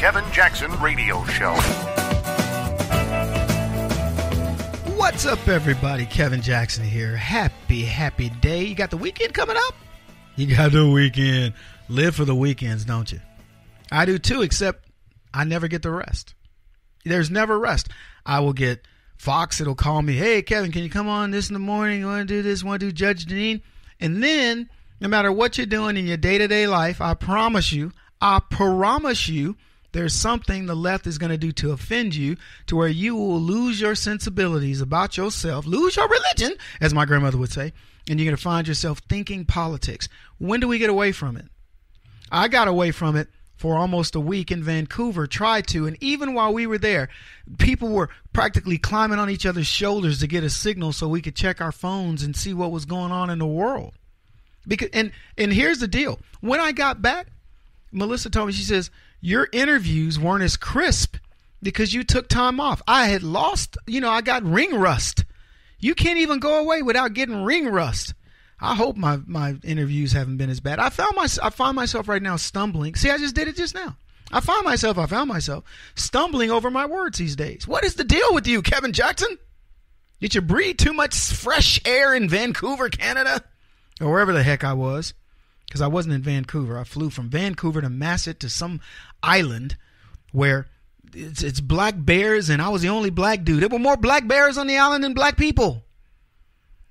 Kevin Jackson Radio Show. What's up, everybody? Kevin Jackson here. Happy day. You got the weekend coming up? You got the weekend. Live for the weekends, don't you? I do too, except I never get the rest. There's never rest. I will get Fox. It'll call me, hey, Kevin, can you come on this in the morning? You want to do this? Want to do Judge Deneen? And then, no matter what you're doing in your day-to-day life, I promise you, there's something the left is going to do to offend you to where you will lose your sensibilities about yourself, lose your religion, as my grandmother would say, and you're going to find yourself thinking politics. When do we get away from it? I got away from it for almost a week in Vancouver, tried to, and even while we were there, people were practically climbing on each other's shoulders to get a signal so we could check our phones and see what was going on in the world. Because and here's the deal. When I got back, Melissa told me, she says, your interviews weren't as crisp because you took time off. I had lost, I got ring rust. You can't even go away without getting ring rust. I hope my interviews haven't been as bad. I find myself right now stumbling. See, I just did it just now. I found myself stumbling over my words these days. What is the deal with you, Kevin Jackson? Did you breathe too much fresh air in Vancouver, Canada? Or wherever the heck I was. Because I wasn't in Vancouver. I flew from Vancouver to Masset to some island where it's black bears, and I was the only black dude. There were more black bears on the island than black people.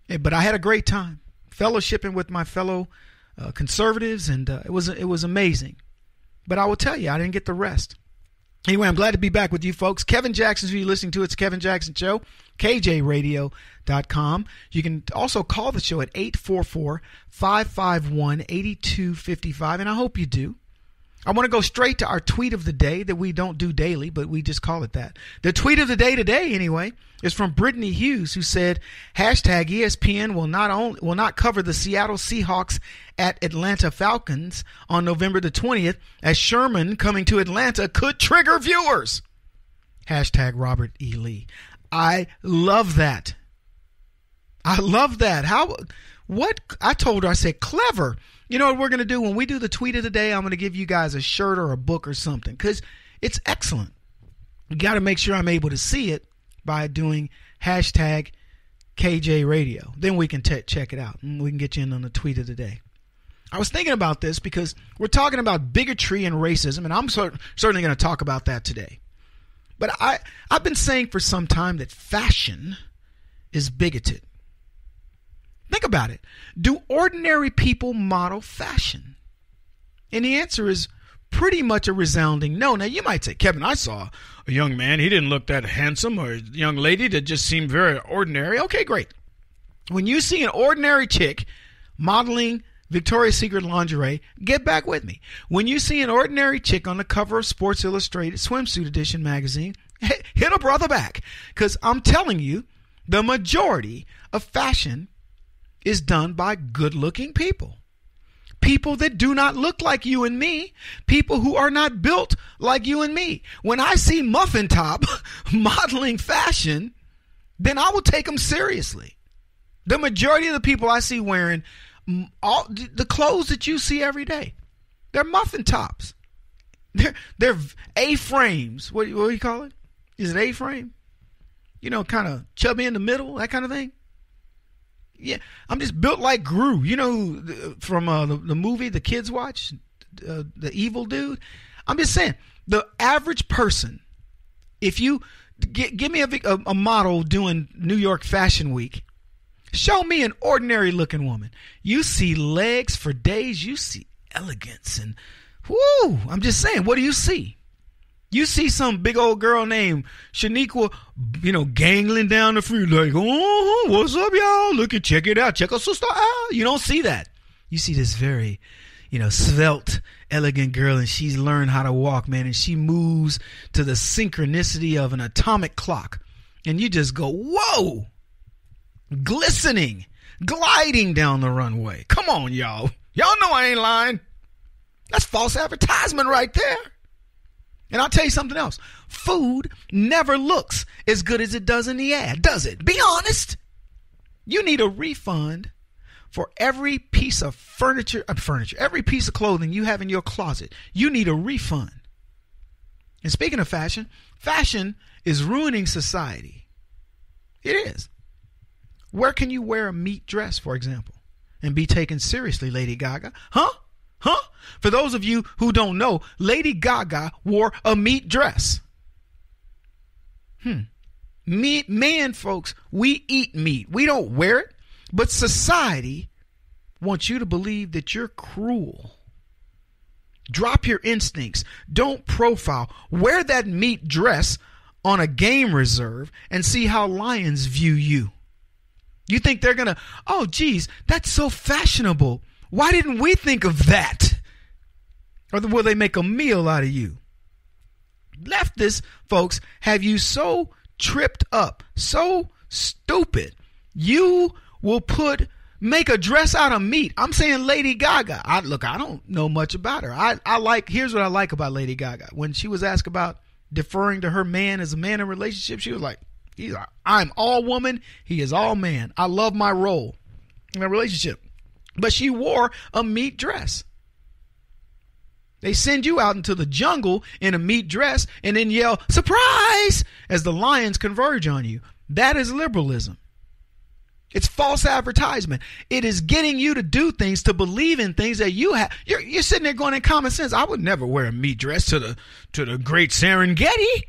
But I had a great time fellowshipping with my fellow conservatives, and it was amazing. But I will tell you, I didn't get the rest. Anyway, I'm glad to be back with you folks. Kevin Jackson's who you're listening to. It's Kevin Jackson Show, KJRadio.com. You can also call the show at 844-551-8255, and I hope you do. I want to go straight to our tweet of the day that we don't do daily, but we just call it that. The tweet of the day today, anyway, is from Brittany Hughes, who said, #ESPN will not cover the Seattle Seahawks at Atlanta Falcons on November the 20th, as Sherman coming to Atlanta could trigger viewers. #Robert E. Lee. I love that. I told her, I said, clever. You know what we're going to do when we do the tweet of the day? I'm going to give you guys a shirt or a book or something because it's excellent. You got to make sure I'm able to see it by doing #KJ Radio. Then we can check it out and we can get you in on the tweet of the day. I was thinking about this because we're talking about bigotry and racism, and I'm certainly going to talk about that today. But I've been saying for some time that fashion is bigoted. Think about it. Do ordinary people model fashion? And the answer is pretty much a resounding no. Now, you might say, Kevin, I saw a young man. He didn't look that handsome, or a young lady that just seemed very ordinary. Okay, great. When you see an ordinary chick modeling Victoria's Secret lingerie, get back with me. When you see an ordinary chick on the cover of Sports Illustrated Swimsuit Edition magazine, hit a brother back. Because I'm telling you, the majority of fashion is done by good-looking people. People that do not look like you and me. People who are not built like you and me. When I see Muffin Top modeling fashion, then I will take them seriously. The majority of the people I see wearing all the clothes that you see every day, they're Muffin Tops. They're A-frames. What do you call it? Is it A-frame? Kind of chubby in the middle, that kind of thing. Yeah, I'm just built like Gru. From the movie the kids watch, the evil dude. I'm just saying, the average person, if you give me a model doing New York Fashion Week, show me an ordinary looking woman. You see legs for days. You see elegance and whoo. I'm just saying, what do you see? You see some big old girl named Shaniqua, gangling down the street like, oh, what's up, y'all? Check it out. Check our sister out. You don't see that. You see this very, svelte, elegant girl, and she's learned how to walk, man, and she moves to the synchronicity of an atomic clock. And you just go, whoa, glistening, gliding down the runway. Come on, y'all. Y'all know I ain't lying. That's false advertisement right there. And I'll tell you something else. Food never looks as good as it does in the ad, does it? Be honest. You need a refund for every piece of furniture, every piece of clothing you have in your closet. You need a refund. And speaking of fashion, fashion is ruining society. It is. Where can you wear a meat dress, for example, and be taken seriously, Lady Gaga? Huh? For those of you who don't know, Lady Gaga wore a meat dress. Man, folks, we eat meat. We don't wear it, but society wants you to believe that you're cruel. Drop your instincts. Don't profile. Wear that meat dress on a game reserve and see how lions view you. You think they're going to, oh, geez, that's so fashionable. Why didn't we think of that? Or will they make a meal out of you? Leftists, folks, have you so tripped up, so stupid, you will make a dress out of meat. I'm saying Lady Gaga. I don't know much about her. Here's what I like about Lady Gaga. When she was asked about deferring to her man as a man in a relationship, she was like, I'm all woman, he is all man. I love my role in a relationship. But she wore a meat dress. They send you out into the jungle in a meat dress and then yell, surprise, as the lions converge on you. That is liberalism. It's false advertisement. It is getting you to do things, to believe in things that you have. You're sitting there going in common sense. I would never wear a meat dress to the great Serengeti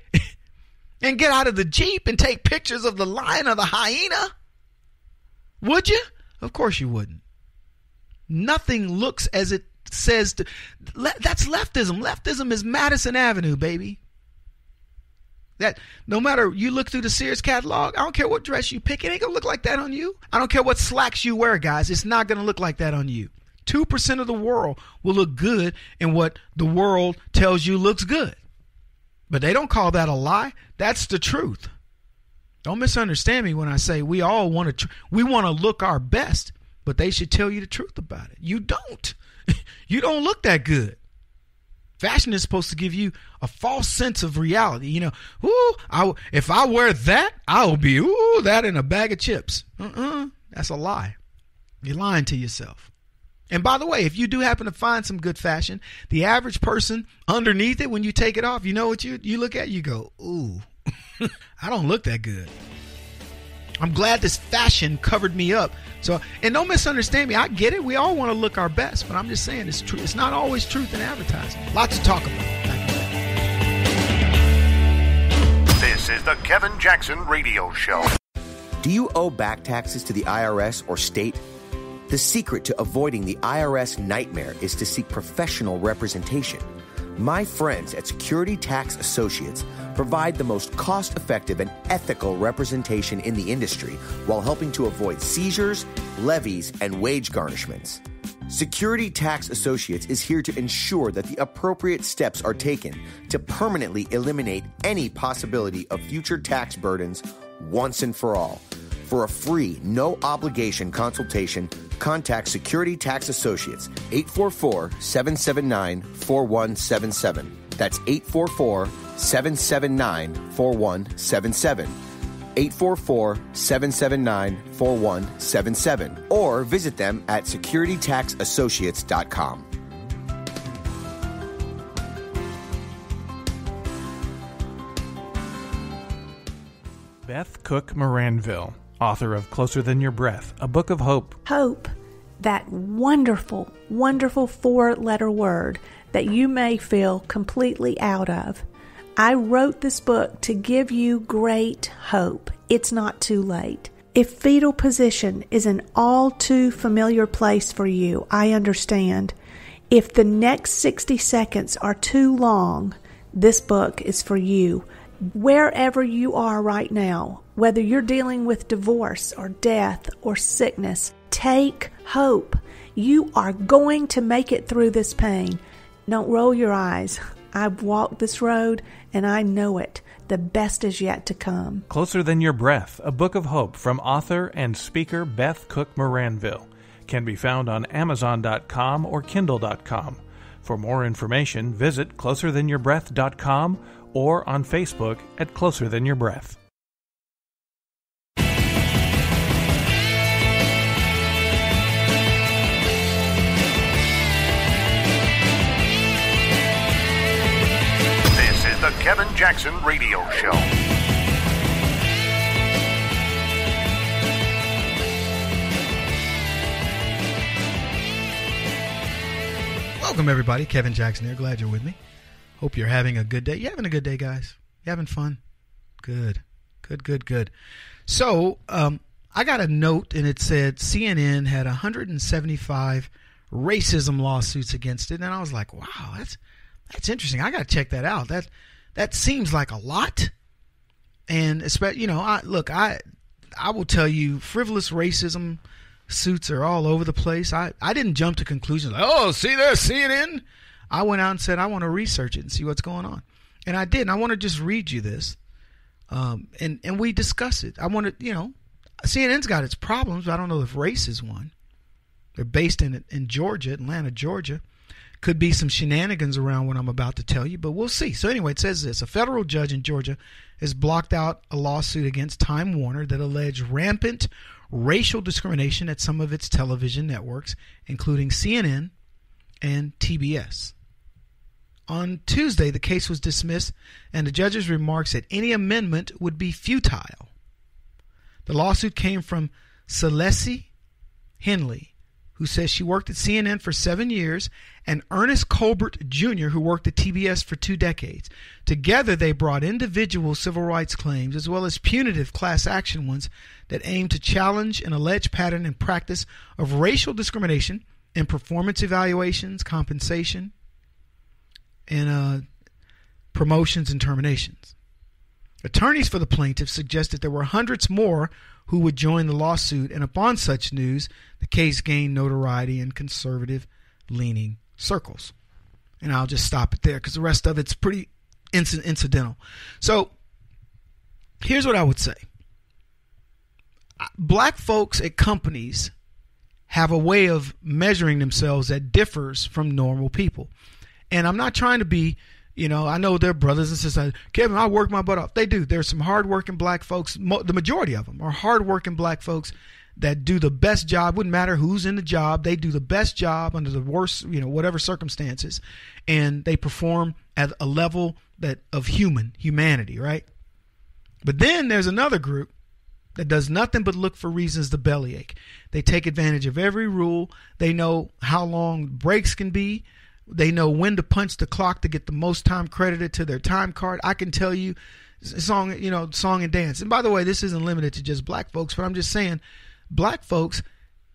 and get out of the Jeep and take pictures of the lion or the hyena. Would you? Of course you wouldn't. Nothing looks as it says. That's leftism. Leftism is Madison Avenue, baby. That no matter you look through the Sears catalog, I don't care what dress you pick, it ain't gonna look like that on you. I don't care what slacks you wear, guys. It's not gonna look like that on you. 2% of the world will look good in what the world tells you looks good. But they don't call that a lie. That's the truth. Don't misunderstand me when I say we all want to look our best, but they should tell you the truth about it. You don't. You don't look that good. Fashion is supposed to give you a false sense of reality. You know, if I wear that, I'll be, that in a bag of chips. That's a lie. You're lying to yourself. And by the way, if you do happen to find some good fashion, the average person underneath it, when you take it off, you know what you look at? You go, ooh, I don't look that good. I'm glad this fashion covered me up. So, and don't misunderstand me. I get it. We all want to look our best, but I'm just saying it's true. It's not always truth in advertising. Lots to talk about. This is the Kevin Jackson Radio Show. Do you owe back taxes to the IRS or state? The secret to avoiding the IRS nightmare is to seek professional representation. My friends at Security Tax Associates provide the most cost-effective and ethical representation in the industry while helping to avoid seizures, levies, and wage garnishments. Security Tax Associates is here to ensure that the appropriate steps are taken to permanently eliminate any possibility of future tax burdens once and for all. For a free, no-obligation consultation, contact Security Tax Associates, 844-779-4177. That's 844-779-4177. 844-779-4177. Or visit them at securitytaxassociates.com. Beth Cook Moranville, author of Closer Than Your Breath, a book of hope. Hope, that wonderful, wonderful 4-letter word that you may feel completely out of. I wrote this book to give you great hope. It's not too late. If fetal position is an all too familiar place for you, I understand. If the next 60 seconds are too long, this book is for you. Wherever you are right now, whether you're dealing with divorce or death or sickness, take hope. You are going to make it through this pain. Don't roll your eyes. I've walked this road and I know it. The best is yet to come. Closer Than Your Breath, a book of hope from author and speaker Beth Cook Moranville, can be found on Amazon.com or Kindle.com. For more information, visit closerthanyourBreath.com or on Facebook at Closer Than Your Breath. This is the Jackson Radio Show. Welcome, everybody. Kevin Jackson here. Glad you're with me. Hope you're having a good day. You having a good day, guys? You having fun? Good. So, I got a note, and it said CNN had 175 racism lawsuits against it, and I was like, wow, that's interesting. I got to check that out. That seems like a lot. And especially, I will tell you, frivolous racism suits are all over the place. I didn't jump to conclusions like, oh, see there, CNN. I went out and said, I want to research it and see what's going on. And I did. And I want to just read you this. And we discuss it. I want to, CNN's got its problems, but I don't know if race is one. They're based in Georgia, Atlanta, Georgia. Could be some shenanigans around what I'm about to tell you, but we'll see. So anyway, it says this. A federal judge in Georgia has blocked out a lawsuit against Time Warner that alleged rampant racial discrimination at some of its television networks, including CNN and TBS. On Tuesday, the case was dismissed, and the judge's remarks that any amendment would be futile. The lawsuit came from Celeste Henley, who says she worked at CNN for 7 years, and Ernest Colbert Jr., who worked at TBS for 2 decades. Together, they brought individual civil rights claims as well as punitive class action ones that aim to challenge an alleged pattern and practice of racial discrimination in performance evaluations, compensation, and promotions and terminations. Attorneys for the plaintiffs suggested there were hundreds more who would join the lawsuit, and upon such news, the case gained notoriety in conservative-leaning circles. And I'll just stop it there because the rest of it's pretty incidental. So here's what I would say. Black folks at companies have a way of measuring themselves that differs from normal people. And I'm not trying to be, I know they're brothers and sisters. Kevin, I work my butt off. They do. There's some hardworking black folks. The majority of them are hardworking black folks that do the best job. Wouldn't matter who's in the job. They do the best job under the worst, whatever circumstances. And they perform at a level of humanity, right? But then there's another group that does nothing but look for reasons to bellyache. They take advantage of every rule. They know how long breaks can be. They know when to punch the clock to get the most time credited to their time card. I can tell you song and dance. And by the way, this isn't limited to just black folks, but I'm just saying black folks,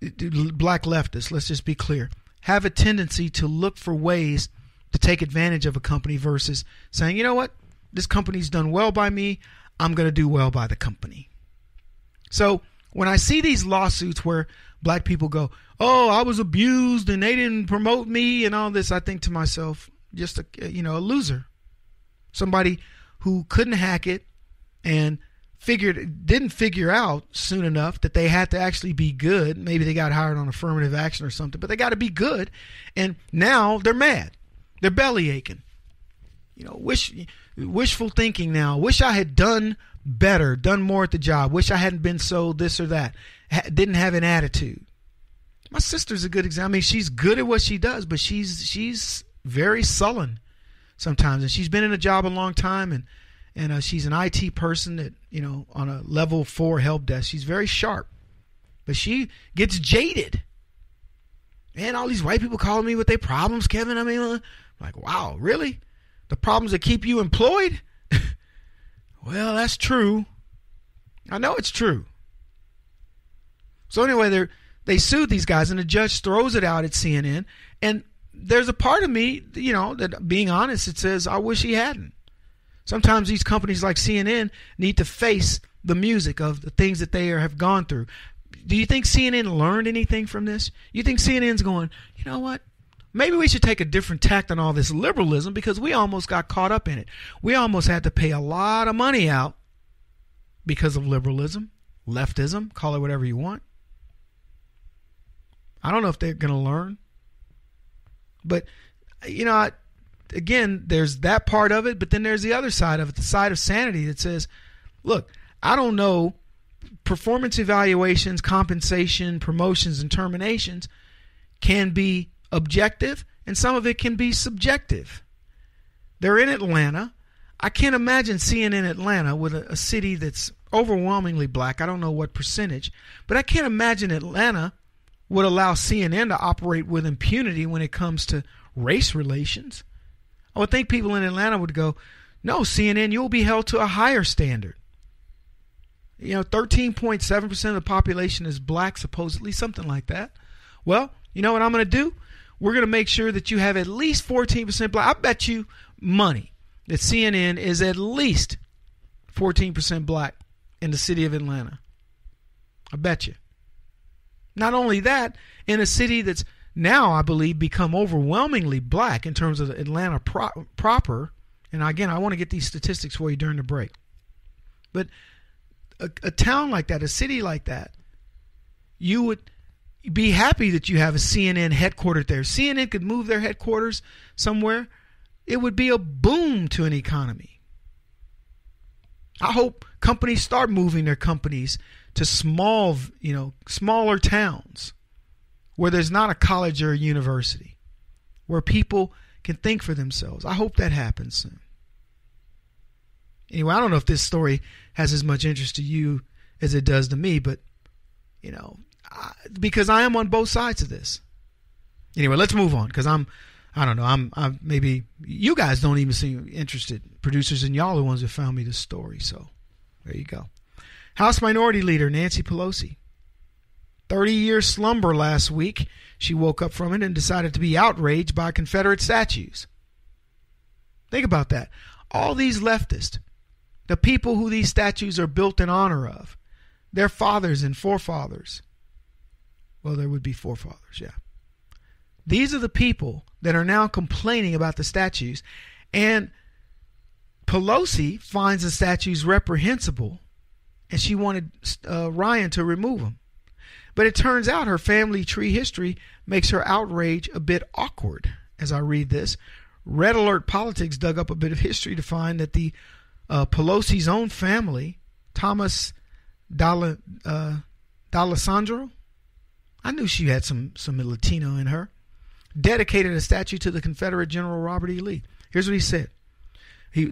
black leftists, let's just be clear, have a tendency to look for ways to take advantage of a company versus saying, you know what, this company's done well by me. I'm going to do well by the company. So when I see these lawsuits where black people go, oh, I was abused and they didn't promote me and all this, I think to myself, just a loser. Somebody who couldn't hack it and didn't figure out soon enough that they had to actually be good. Maybe they got hired on affirmative action or something, but they got to be good. And now they're mad. They're belly aching. Wishful thinking now. Wish I had done better, done more at the job. Wish I hadn't been so this or that. Didn't have an attitude. My sister's a good example. I mean, she's good at what she does, but she's very sullen sometimes. And she's been in a job a long time, and she's an IT person that, on a level 4 help desk. She's very sharp, but she gets jaded. Man, all these white people calling me with their problems, Kevin. I mean, I'm like, wow, really? The problems that keep you employed? Well, that's true. I know it's true. So anyway, they sued these guys, and the judge throws it out at CNN. And there's a part of me, that being honest, it says, I wish he hadn't. Sometimes these companies like CNN need to face the music of the things that they have gone through. Do you think CNN learned anything from this? You think CNN's going, you know what? Maybe we should take a different tact on all this liberalism because we almost got caught up in it. We almost had to pay a lot of money out because of liberalism, leftism, call it whatever you want. I don't know if they're going to learn. But, again, there's that part of it, but then there's the other side of it, the side of sanity that says, look, I don't know, performance evaluations, compensation, promotions, and terminations can be objective, and some of it can be subjective. They're in Atlanta. I can't imagine CNN Atlanta with a city that's overwhelmingly black. I don't know what percentage, but I can't imagine Atlanta would allow CNN to operate with impunity when it comes to race relations. I would think people in Atlanta would go, no, CNN, you'll be held to a higher standard. 13.7% of the population is black, supposedly, something like that. Well, you know what I'm going to do? We're going to make sure that you have at least 14% black. I bet you money that CNN is at least 14% black in the city of Atlanta. I bet you. Not only that, in a city that's now, I believe, become overwhelmingly black in terms of Atlanta proper. And again, I want to get these statistics for you during the break. But a town like that, a city like that, you would be happy that you have a CNN headquartered there. CNN could move their headquarters somewhere. It would be a boom to an economy. I hope companies start moving their companies to smaller towns where there's not a college or a university, where people can think for themselves. I hope that happens soon. Anyway, I don't know if this story has as much interest to you as it does to me, but, because I am on both sides of this. Anyway, let's move on, because I'm maybe you guys don't even seem interested. Producers, and y'all are the ones who found me this story, so there you go. House Minority Leader Nancy Pelosi. 30-year slumber last week. She woke up from it and decided to be outraged by Confederate statues. Think about that. All these leftists, the people who these statues are built in honor of, their fathers and forefathers. Well, there would be forefathers, yeah. These are the people that are now complaining about the statues. And Pelosi finds the statues reprehensible, and she wanted Ryan to remove them. But it turns out her family tree history makes her outrage a bit awkward. As I read this, Red Alert Politics dug up a bit of history to find that the Pelosi's own family, Thomas D'Alessandro, I knew she had some Latino in her, dedicated a statue to the Confederate General Robert E. Lee. Here's what he said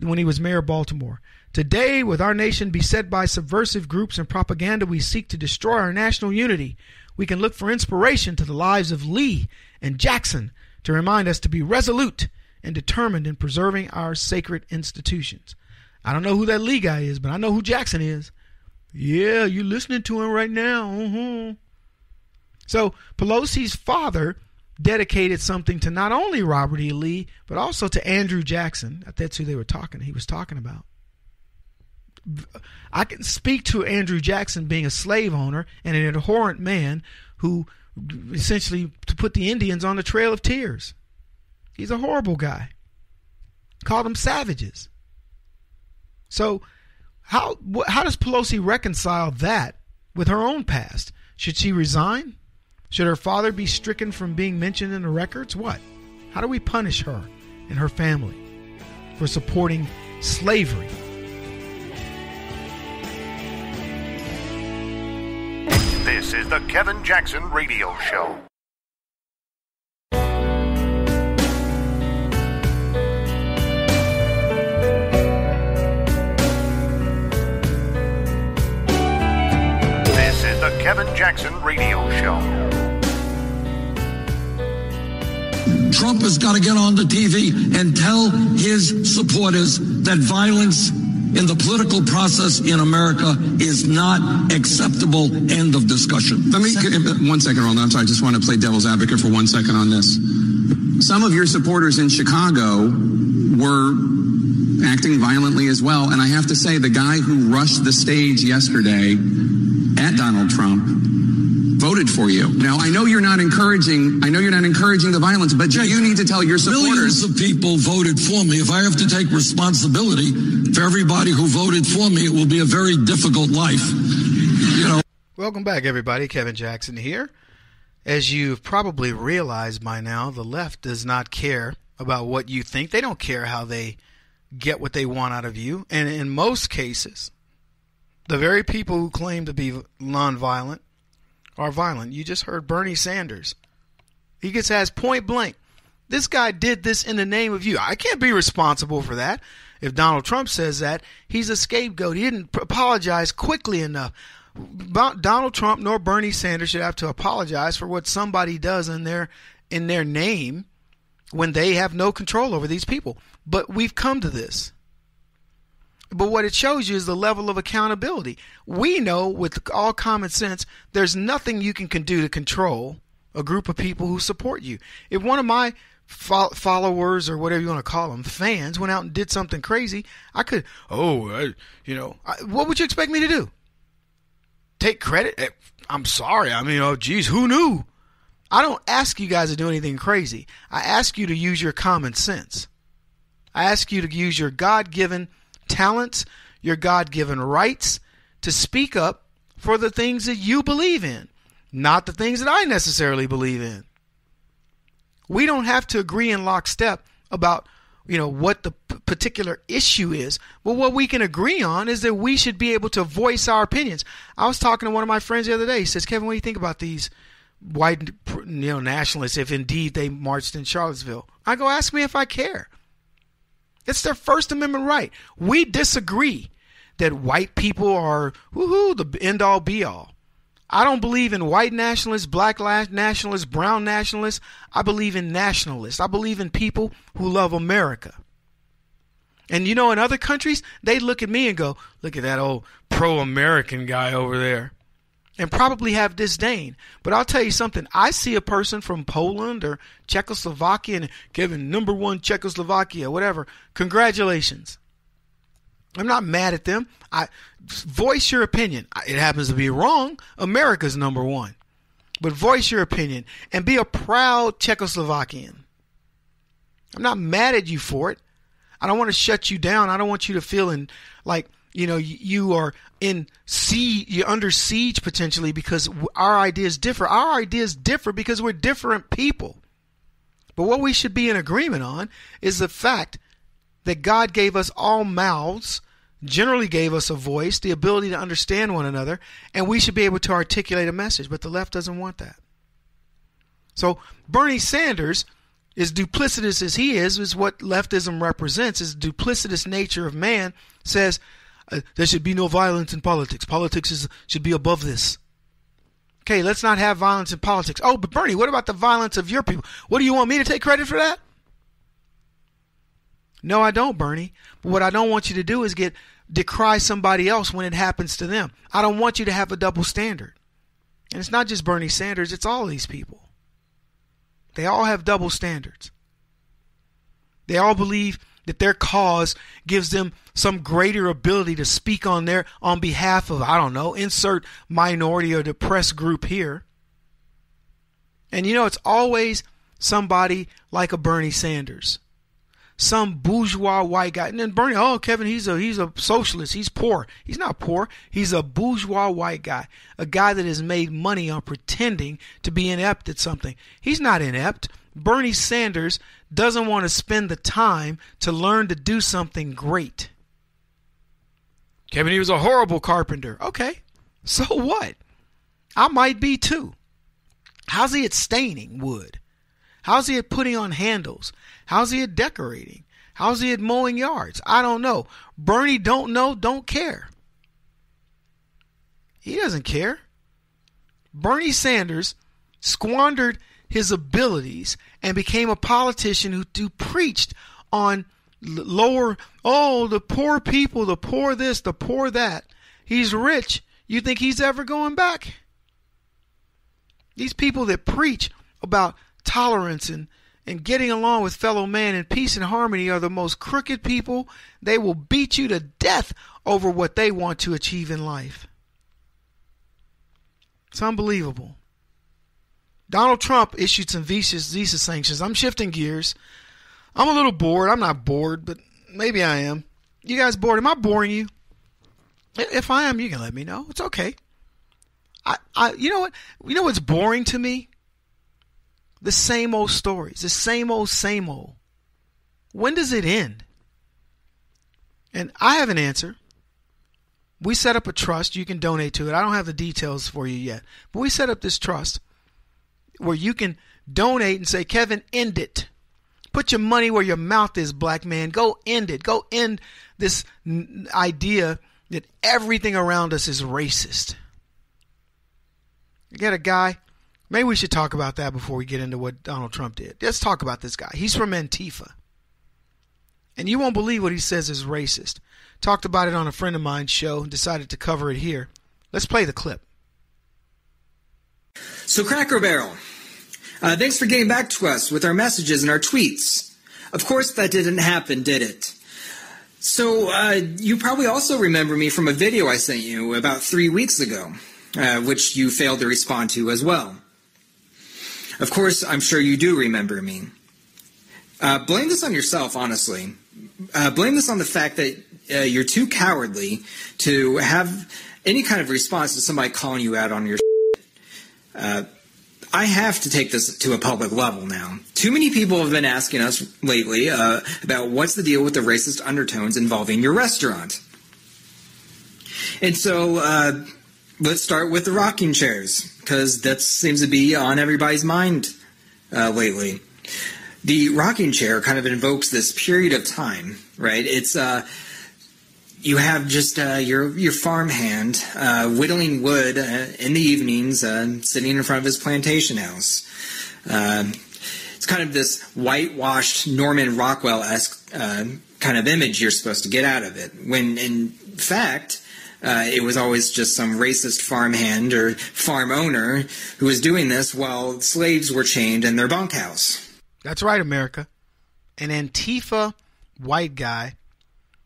when he was mayor of Baltimore. Today, with our nation beset by subversive groups and propaganda, we seek to destroy our national unity. We can look for inspiration to the lives of Lee and Jackson to remind us to be resolute and determined in preserving our sacred institutions. I don't know who that Lee guy is, but I know who Jackson is. Yeah, you're listening to him right now. Mm-hmm. So Pelosi's father dedicated something to not only Robert E. Lee, but also to Andrew Jackson. That's who he was talking about. I can speak to Andrew Jackson being a slave owner and an abhorrent man who essentially to put the Indians on the Trail of Tears. He's a horrible guy. Called them savages. So how does Pelosi reconcile that with her own past? Should she resign? Should her father be stricken from being mentioned in the records? What? How do we punish her and her family for supporting slavery? This is the Kevin Jackson Radio Show. This is the Kevin Jackson Radio Show. Trump has got to get on the TV and tell his supporters that violence in the political process in America is not acceptable. End of discussion. Let me, 1 second, Ronald. I'm sorry. I just want to play devil's advocate for 1 second on this. Some of your supporters in Chicago were acting violently as well. And I have to say, the guy who rushed the stage yesterday at Donald Trump voted for you. Now, I know you're not encouraging the violence, but you need to tell your supporters. Millions of people voted for me. If I have to take responsibility for everybody who voted for me, it will be a very difficult life. Welcome back, everybody. Kevin Jackson here. As you've probably realized by now, the left does not care about what you think. They don't care how they get what they want out of you. And in most cases, the very people who claim to be nonviolent are violent. You just heard Bernie Sanders. He gets asked point blank, this guy did this in the name of you. I can't be responsible for that. if Donald Trump says that, he's a scapegoat. He didn't apologize quickly enough. Donald Trump nor Bernie Sanders should have to apologize for what somebody does in their name when they have no control over these people. But we've come to this. But what it shows you is the level of accountability. We know with all common sense, there's nothing you can do to control a group of people who support you. If one of my followers or whatever you want to call them, fans, went out and did something crazy, I could, what would you expect me to do? Take credit? I'm sorry. I mean, geez, who knew? I don't ask you guys to do anything crazy. I ask you to use your common sense. I ask you to use your God-given talents, your God-given rights to speak up for the things that you believe in, not the things that I necessarily believe in. We don't have to agree in lockstep about, what the particular issue is. But what we can agree on is that we should be able to voice our opinions. I was talking to one of my friends the other day. He says, Kevin, what do you think about these white nationalists if indeed they marched in Charlottesville? I go, ask me if I care. It's their First Amendment right. We disagree that white people are the end-all be-all. I don't believe in white nationalists, black nationalists, brown nationalists. I believe in nationalists. I believe in people who love America. And in other countries, they look at me and go, look at that old pro-American guy over there, and probably have disdain. But I'll tell you something. I see a person from Poland or Czechoslovakia and Kevin, #1 Czechoslovakia, whatever. Congratulations. I'm not mad at them. Voice your opinion. It happens to be wrong. America's #1. But voice your opinion and be a proud Czechoslovakian. I'm not mad at you for it. I don't want to shut you down. I don't want you to feel like you are you're under siege potentially because our ideas differ. Our ideas differ because we're different people. But what we should be in agreement on is the fact that God gave us all mouths, generally gave us a voice, the ability to understand one another, and we should be able to articulate a message. But the left doesn't want that. So Bernie Sanders, as duplicitous as he is what leftism represents, is the duplicitous nature of man, says there should be no violence in politics. Politics should be above this. Okay, let's not have violence in politics. Oh, but Bernie, what about the violence of your people? What do you want me to take credit for that? No, I don't, Bernie. But what I don't want you to do is decry somebody else when it happens to them. I don't want you to have a double standard. And it's not just Bernie Sanders, it's all these people. They all have double standards. They all believe that their cause gives them some greater ability to speak on behalf of, insert minority or depressed group here. And it's always somebody like a Bernie Sanders. Some bourgeois white guy. And then Bernie, Kevin, he's a socialist. He's poor. He's not poor. He's a bourgeois white guy. A guy that has made money on pretending to be inept at something. He's not inept. Bernie Sanders doesn't want to spend the time to learn to do something great. Kevin, he was a horrible carpenter. Okay, so what? I might be too. How's he at staining wood? How's he at putting on handles? How's he at decorating? How's he at mowing yards? I don't know. Bernie don't know, don't care. He doesn't care. Bernie Sanders squandered his abilities and became a politician who preached on the poor people, the poor this, the poor that. He's rich. You think he's ever going back? These people that preach about tolerance and getting along with fellow man and peace and harmony are the most crooked people. They will beat you to death over what they want to achieve in life. It's unbelievable. Donald Trump issued some visa sanctions. I'm shifting gears. I'm a little bored. I'm not bored, but maybe I am. You guys bored? Am I boring you? If I am, you can let me know. It's okay. You know what? You know what's boring to me? The same old stories. The same old. When does it end? And I have an answer. We set up a trust. You can donate to it. I don't have the details for you yet. But we set up this trust where you can donate and say, Kevin, end it. Put your money where your mouth is, black man. Go end it. Go end this idea that everything around us is racist. You get a guy, maybe we should talk about that before we get into what Donald Trump did. Let's talk about this guy. He's from Antifa. And you won't believe what he says is racist. Talked about it on a friend of mine's show and decided to cover it here. Let's play the clip. So Cracker Barrel, thanks for getting back to us with our messages and our tweets. Of course that didn't happen, did it? So you probably also remember me from a video I sent you about 3 weeks ago, which you failed to respond to as well. Of course, I'm sure you do remember me. Blame this on yourself, honestly. Blame this on the fact that you're too cowardly to have any kind of response to somebody calling you out on your shit. I have to take this to a public level now. Too many people have been asking us lately about what's the deal with the racist undertones involving your restaurant. And so let's start with the rocking chairs, because that seems to be on everybody's mind lately. The rocking chair kind of invokes this period of time, right? It's you have just your farmhand whittling wood in the evenings, sitting in front of his plantation house. It's kind of this whitewashed Norman Rockwell-esque kind of image you're supposed to get out of it, when in fact it was always just some racist farmhand or farm owner who was doing this while slaves were chained in their bunkhouse. That's right, America. An Antifa white guy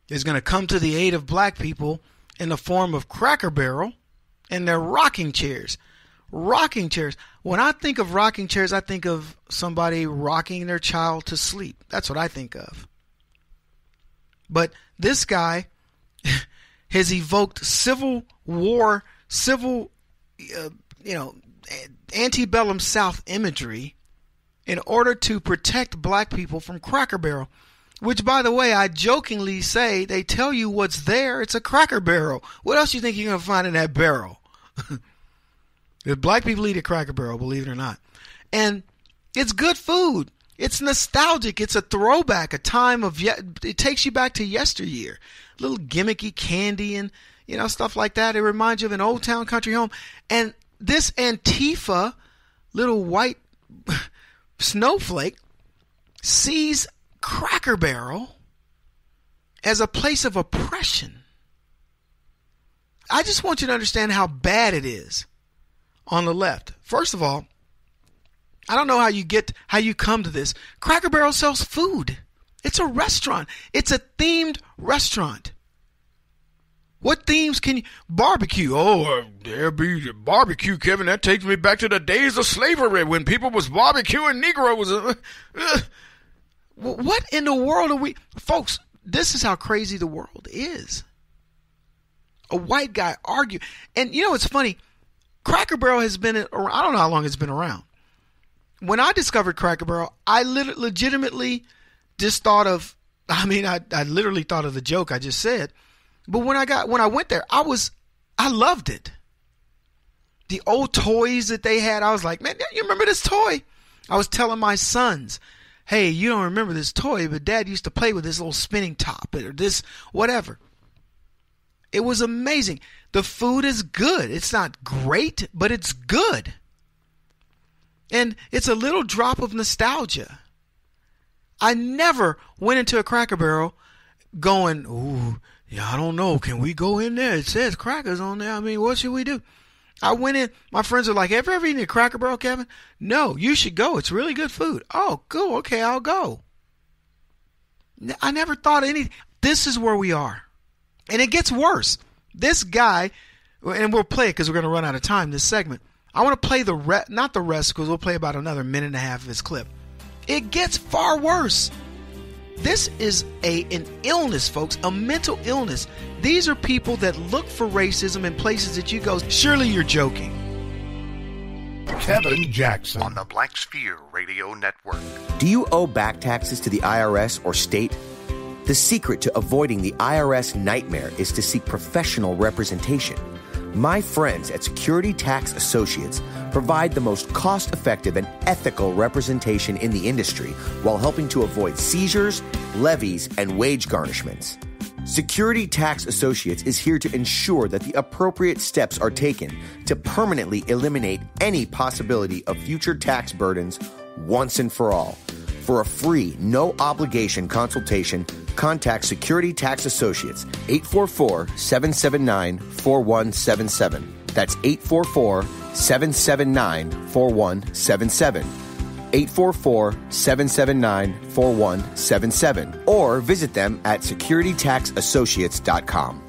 is going to come to the aid of black people in the form of Cracker Barrel and their rocking chairs. Rocking chairs. When I think of rocking chairs, I think of somebody rocking their child to sleep. That's what I think of. But this guy has evoked Civil War, antebellum South imagery in order to protect black people from Cracker Barrel. Which, by the way, I jokingly say, they tell you what's there. It's a Cracker Barrel. What else do you think you're going to find in that barrel? If black people eat a Cracker Barrel, believe it or not. And it's good food. It's nostalgic. It's a throwback, a time of, it takes you back to yesteryear. Little gimmicky candy and, stuff like that. It reminds you of an old town country home. And this Antifa, little white snowflake, sees Cracker Barrel as a place of oppression. I just want you to understand how bad it is on the left. First of all, I don't know how you come to this. Cracker Barrel sells food. It's a restaurant. It's a themed restaurant. What themes can you... Barbecue. Oh, there be barbecue, Kevin. That takes me back to the days of slavery when people was barbecuing Negroes. What in the world are we... Folks, this is how crazy the world is. A white guy argue. And it's funny. Cracker Barrel has been around. I don't know how long it's been around. When I discovered Cracker Barrel, I legitimately just thought of... I literally thought of the joke I just said. But when I went there, I loved it. The old toys that they had, I was like, man, you remember this toy? I was telling my sons, hey, you don't remember this toy, but Dad used to play with this little spinning top or this whatever. It was amazing. The food is good. It's not great, but it's good. And it's a little drop of nostalgia. I never went into a Cracker Barrel going, ooh, yeah, I don't know. Can we go in there? It says crackers on there. What should we do? I went in. My friends are like, have you ever eaten a Cracker Barrel, Kevin? No, you should go. It's really good food. Oh, cool. Okay, I'll go. I never thought of anything. This is where we are. And it gets worse. This guy, and we'll play it because we're going to run out of time this segment. I want to play not the rest because we'll play about another minute and a half of this clip. It gets far worse. This is an illness, folks, a mental illness. These are people that look for racism in places that you go, surely you're joking. Kevin Jackson on the Black Sphere Radio Network. Do you owe back taxes to the IRS or state? The secret to avoiding the IRS nightmare is to seek professional representation. My friends at Security Tax Associates provide the most cost-effective and ethical representation in the industry while helping to avoid seizures, levies, and wage garnishments. Security Tax Associates is here to ensure that the appropriate steps are taken to permanently eliminate any possibility of future tax burdens once and for all. For a free, no-obligation consultation, contact Security Tax Associates, 844-779-4177. That's 844-779-4177. 844-779-4177. Or visit them at securitytaxassociates.com.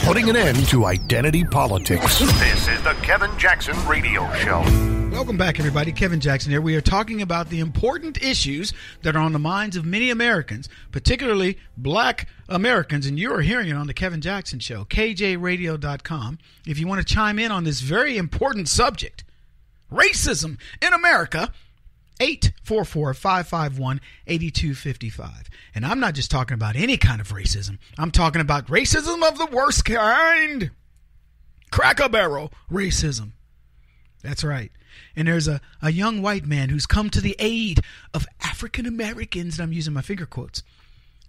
Putting an end to identity politics. This is the Kevin Jackson Radio Show. Welcome back, everybody. Kevin Jackson here. We are talking about the important issues that are on the minds of many Americans, particularly black Americans, and you are hearing it on the Kevin Jackson Show, KJRadio.com. If you want to chime in on this very important subject, racism in America, 844-551-8255. And I'm not just talking about any kind of racism. I'm talking about racism of the worst kind. Cracker Barrel racism. That's right. And there's a young white man who's come to the aid of African Americans, and I'm using my finger quotes,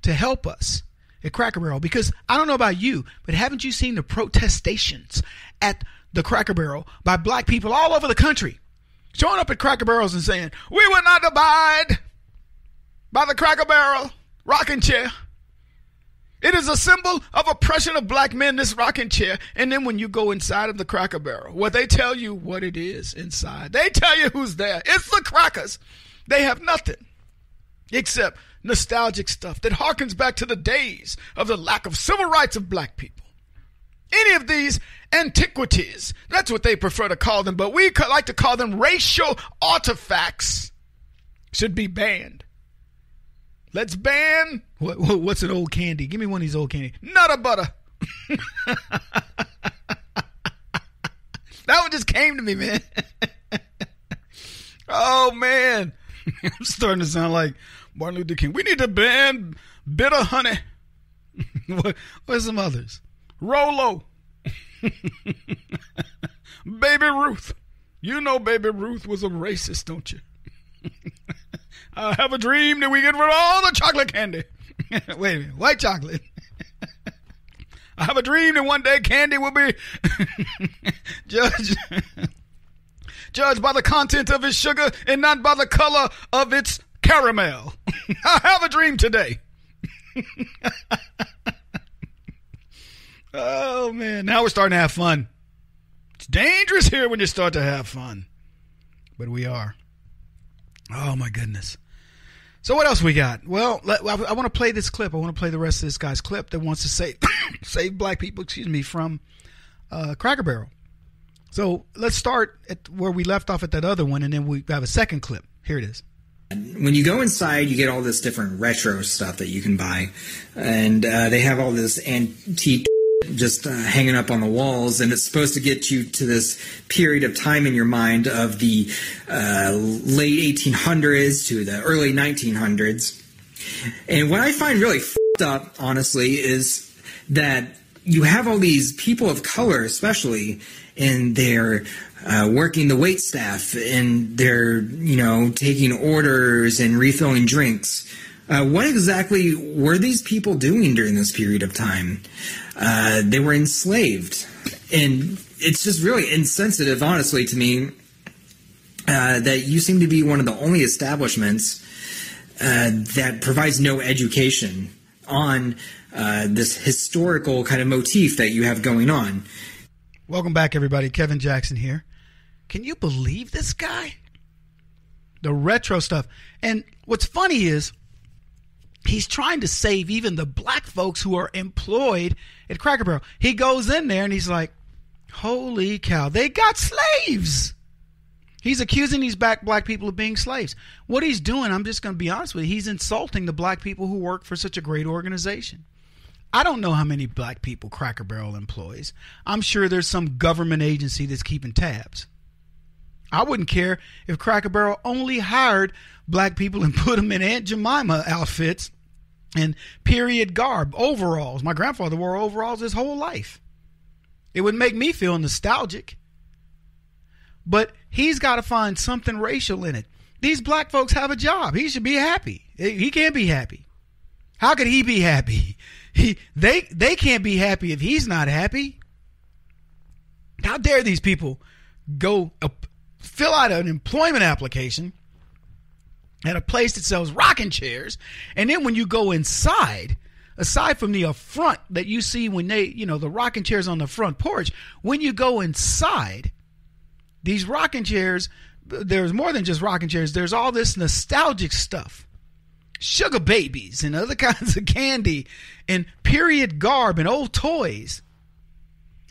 to help us at Cracker Barrel. Because I don't know about you, but haven't you seen the protestations at the Cracker Barrel by black people all over the country? Showing up at Cracker Barrels and saying, we will not abide by the Cracker Barrel rocking chair. It is a symbol of oppression of black men, this rocking chair. And then when you go inside of the Cracker Barrel, well, they tell you what it is inside. They tell you who's there. It's the crackers. They have nothing except nostalgic stuff that harkens back to the days of the lack of civil rights of black people. Any of these antiquities, that's what they prefer to call them, but we like to call them racial artifacts, should be banned. Let's ban, what's an old candy? Give me one of these old candy. Nutter butter. That one just came to me, man. Oh, man. I'm starting to sound like Martin Luther King. We need to ban bitter honey. What's some others? Rolo. Baby Ruth. You know Baby Ruth was a racist, don't you? I have a dream that we get rid of all the chocolate candy. Wait a minute. White chocolate. I have a dream that one day candy will be judged by the content of its sugar and not by the color of its caramel. I have a dream today. Oh, man. Now we're starting to have fun. It's dangerous here when you start to have fun. But we are. Oh, my goodness. So what else we got? Well, I want to play this clip. I want to play the rest of this guy's clip that wants to save black people, from Cracker Barrel. So let's start at where we left off at that other one, and then we have a second clip. Here it is. When you go inside, you get all this different retro stuff that you can buy. And they have all this antique just hanging up on the walls, and it's supposed to get you to this period of time in your mind of the late 1800s to the early 1900s. And what I find really f***ed up, honestly, is that you have all these people of color, especially, and they're working the wait staff, and they're, taking orders and refilling drinks. What exactly were these people doing during this period of time? They were enslaved. And it's just really insensitive, honestly, to me, that you seem to be one of the only establishments that provides no education on this historical kind of motif that you have going on. Welcome back, everybody. Kevin Jackson here. Can you believe this guy? The retro stuff. And what's funny is, he's trying to save even the black folks who are employed at Cracker Barrel. He goes in there and he's like, holy cow, they got slaves. He's accusing these black people of being slaves. What he's doing, I'm just going to be honest with you, he's insulting the black people who work for such a great organization. I don't know how many black people Cracker Barrel employs. I'm sure there's some government agency that's keeping tabs. I wouldn't care if Cracker Barrel only hired black people and put them in Aunt Jemima outfits and period garb, overalls. My grandfather wore overalls his whole life. It would make me feel nostalgic. But he's got to find something racial in it. These black folks have a job. He should be happy. He can't be happy. How could he be happy? They can't be happy if he's not happy. How dare these people go fill out an employment application at a place that sells rocking chairs, and then when you go inside, aside from the front that you see when they, the rocking chairs on the front porch, when you go inside, these rocking chairs, there's more than just rocking chairs. There's all this nostalgic stuff. Sugar babies and other kinds of candy and period garb and old toys.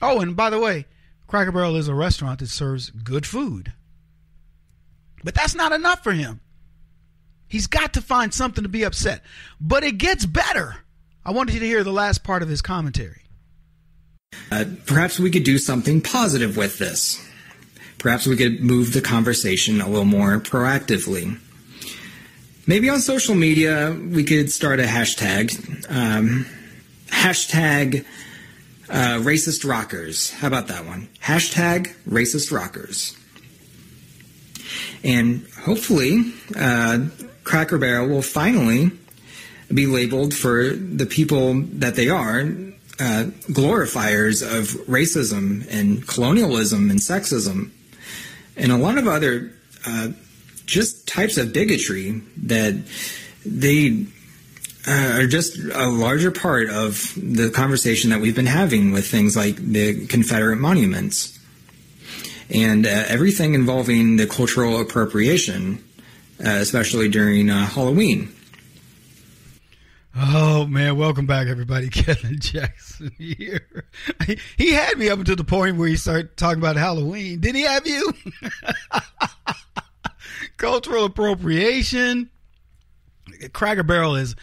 Oh, and by the way, Cracker Barrel is a restaurant that serves good food. But that's not enough for him. He's got to find something to be upset. But it gets better. I wanted you to hear the last part of his commentary. Perhaps we could do something positive with this. Perhaps we could move the conversation a little more proactively. Maybe on social media, we could start a hashtag. Hashtag racist rockers. How about that one? Hashtag racist rockers. And hopefully, Cracker Barrel will finally be labeled for the people that they are, glorifiers of racism and colonialism and sexism and a lot of other just types of bigotry that they are just a larger part of the conversation that we've been having with things like the Confederate monuments and everything involving the cultural appropriation, especially during Halloween. Oh, man, welcome back, everybody. Kevin Jackson here. He had me up until the point where he started talking about Halloween. Did he have you? Cultural appropriation. Cracker Barrel is,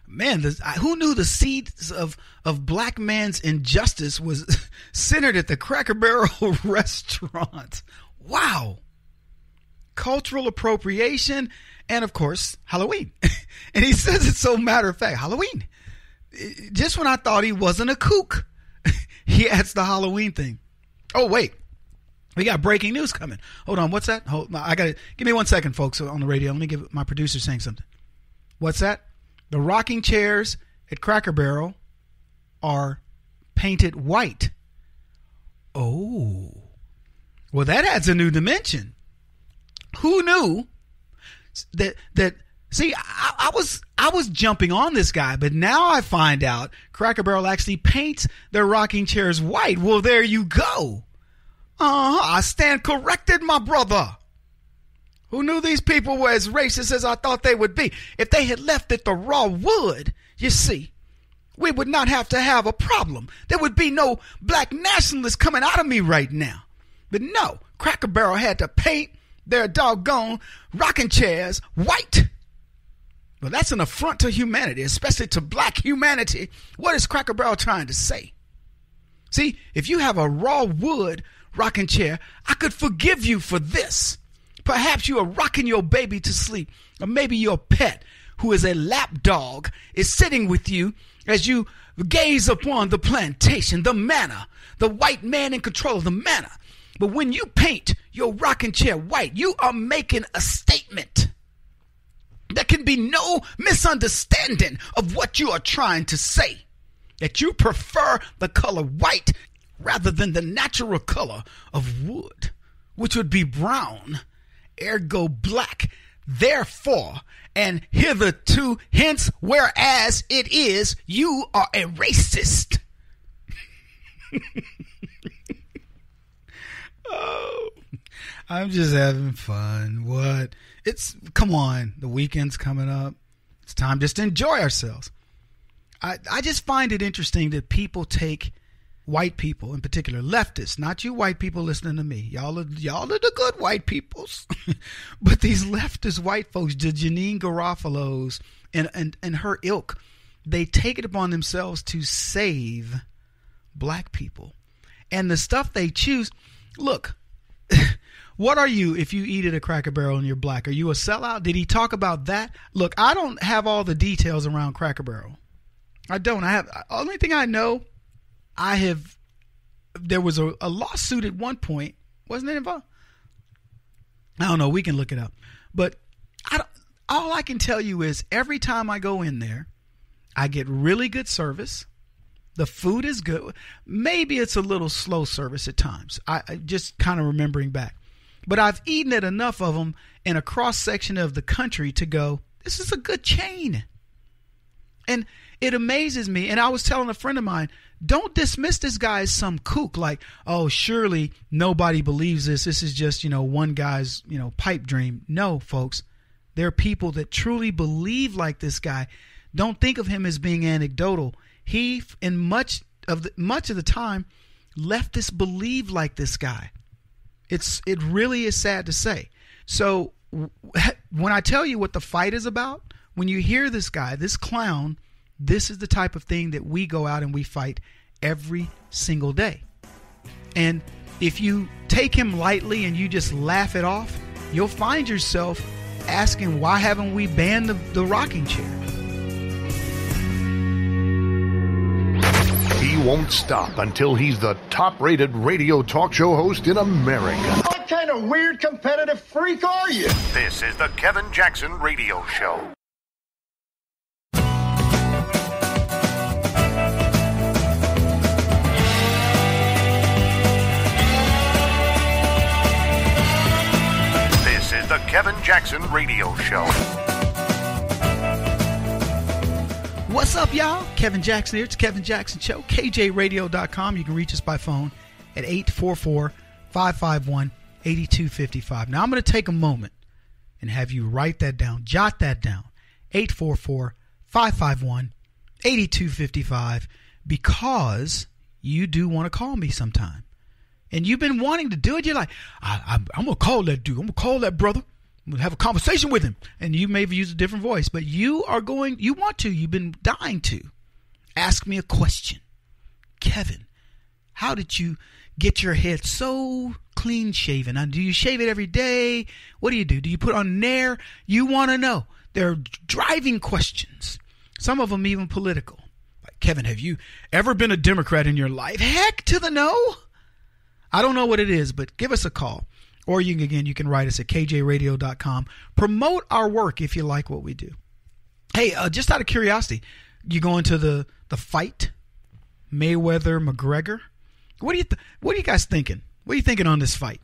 man, who knew the seeds of black man's injustice was centered at the Cracker Barrel restaurant? Wow. Cultural appropriation and, of course, Halloween. And he says it so matter of fact. Halloween. Just when I thought he wasn't a kook, he adds the Halloween thing. Oh, wait. We got breaking news coming. Hold on. What's that? Give me 1 second, folks, on the radio. Let me give my producer saying something. What's that? The rocking chairs at Cracker Barrel are painted white. Oh. Well, that adds a new dimension. Who knew that see, I was jumping on this guy, but now I find out Cracker Barrel actually paints their rocking chairs white. Well, there you go. I stand corrected, my brother. Who knew these people were as racist as I thought they would be? If they had left it the raw wood, you see, we would not have to have a problem. There would be no black nationalists coming out of me right now. But no, Cracker Barrel had to paint their doggone rocking chairs white. Well, that's an affront to humanity, especially to black humanity. What is Cracker Barrel trying to say? See, if you have a raw wood rocking chair, I could forgive you for this. Perhaps you are rocking your baby to sleep, or maybe your pet, who is a lap dog, is sitting with you as you gaze upon the plantation, the manor, the white man in control of the manor. But when you paint your rocking chair white, you are making a statement. There can be no misunderstanding of what you are trying to say. That you prefer the color white rather than the natural color of wood, which would be brown, ergo black, therefore, and hitherto, hence, whereas it is, you are a racist. Oh, I'm just having fun. What? Come on, the weekend's coming up. It's time just to enjoy ourselves. I just find it interesting that people take white people, in particular leftists, not you white people listening to me. Y'all are the good white peoples. But these leftist white folks, the Janine Garofalo's and her ilk, they take it upon themselves to save black people. And the stuff they choose, look, what are you if you eat at a Cracker Barrel and you're black? Are you a sellout? Did he talk about that? Look, I don't have all the details around Cracker Barrel. I don't. Only thing I know, there was a lawsuit at one point. Wasn't it involved? I don't know. We can look it up. But all I can tell you is every time I go in there, I get really good service. The food is good. Maybe it's a little slow service at times. I just kind of remembering back. But I've eaten at enough of them in a cross section of the country to go, this is a good chain. And it amazes me. And I was telling a friend of mine, don't dismiss this guy as some kook. Like, oh, surely nobody believes this. This is just, one guy's, pipe dream. No, folks. There are people that truly believe like this guy. Don't think of him as being anecdotal. He, in much of the time, leftists believe like this guy. It really is sad to say. So when I tell you what the fight is about, when you hear this guy, this clown, this is the type of thing that we go out and we fight every single day. And if you take him lightly and you just laugh it off, you'll find yourself asking, why haven't we banned the rocking chair? He won't stop until he's the top-rated radio talk show host in America. What kind of weird competitive freak are you? This is the Kevin Jackson Radio Show. This is the Kevin Jackson Radio Show. What's up, y'all? Kevin Jackson here. It's Kevin Jackson Show. KJRadio.com. You can reach us by phone at 844-551-8255. Now, I'm going to take a moment and have you write that down. Jot that down. 844-551-8255, because you do want to call me sometime. And you've been wanting to do it. You're like, I'm going to call that dude. I'm going to call that brother. I'm going to have a conversation with him. And you may have used a different voice, but you've been dying to ask me a question. Kevin, how did you get your head so clean shaven? Do you shave it every day? What do? Do you put on Nair? You want to know. They're driving questions. Some of them even political. Like, Kevin, have you ever been a Democrat in your life? Heck to the no. I don't know what it is, but give us a call. Or you can write us at KJRadio.com. Promote our work if you like what we do. Hey, just out of curiosity, you going to the fight? Mayweather-McGregor? What are you guys thinking? What are you thinking on this fight?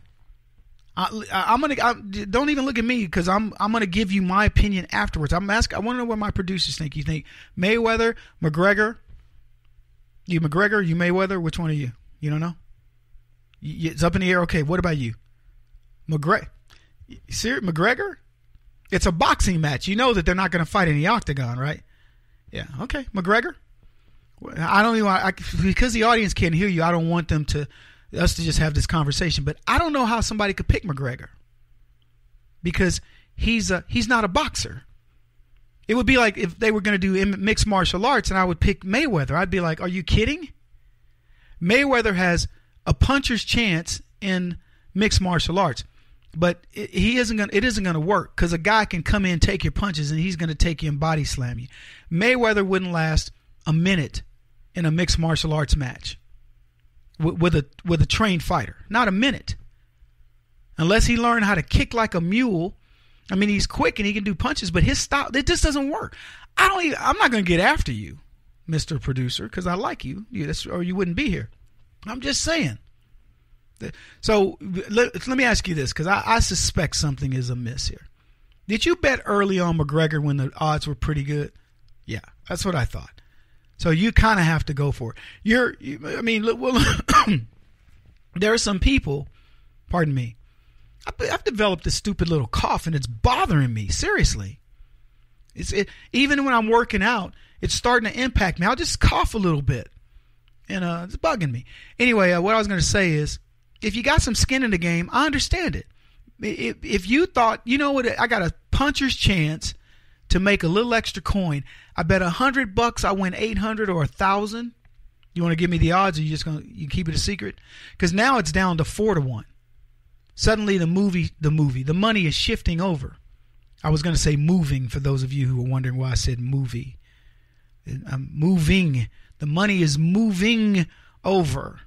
Don't even look at me, because I'm gonna give you my opinion afterwards. I want to know what my producers think. You think Mayweather, McGregor? You McGregor? You Mayweather? Which one are you? You don't know? It's up in the air. Okay, what about you? McGregor? It's a boxing match. You know that they're not going to fight in the octagon, right? Yeah. Okay. McGregor? I don't even because the audience can't hear you. I don't want us to just have this conversation. But I don't know how somebody could pick McGregor, because he's not a boxer. It would be like if they were going to do mixed martial arts and I would pick Mayweather. I'd be like, are you kidding? Mayweather has a puncher's chance in mixed martial arts, but it isn't going to work, because a guy can come in, take your punches, and he's going to take you and body slam you. Mayweather wouldn't last a minute in a mixed martial arts match with a trained fighter. Not a minute, unless he learned how to kick like a mule. I mean, he's quick and he can do punches, but his style, it just doesn't work. I'm not going to get after you, Mr. Producer, because I like you, or you wouldn't be here. I'm just saying. So let me ask you this, because I suspect something is amiss here. Did you bet early on McGregor when the odds were pretty good? Yeah, that's what I thought. So you kind of have to go for it. There are some people, pardon me, I've developed this stupid little cough, and it's bothering me, seriously. Even when I'm working out, it's starting to impact me. I'll just cough a little bit, and it's bugging me. Anyway, what I was going to say is, if you got some skin in the game, I understand it. If you thought, you know what, I got a puncher's chance to make a little extra coin. I bet $100 I win 800 or 1,000. You want to give me the odds, or you keep it a secret? Because now it's down to 4-1. Suddenly the money is shifting over. I was going to say moving for those of you who were wondering why I said movie. I'm moving. The money is moving over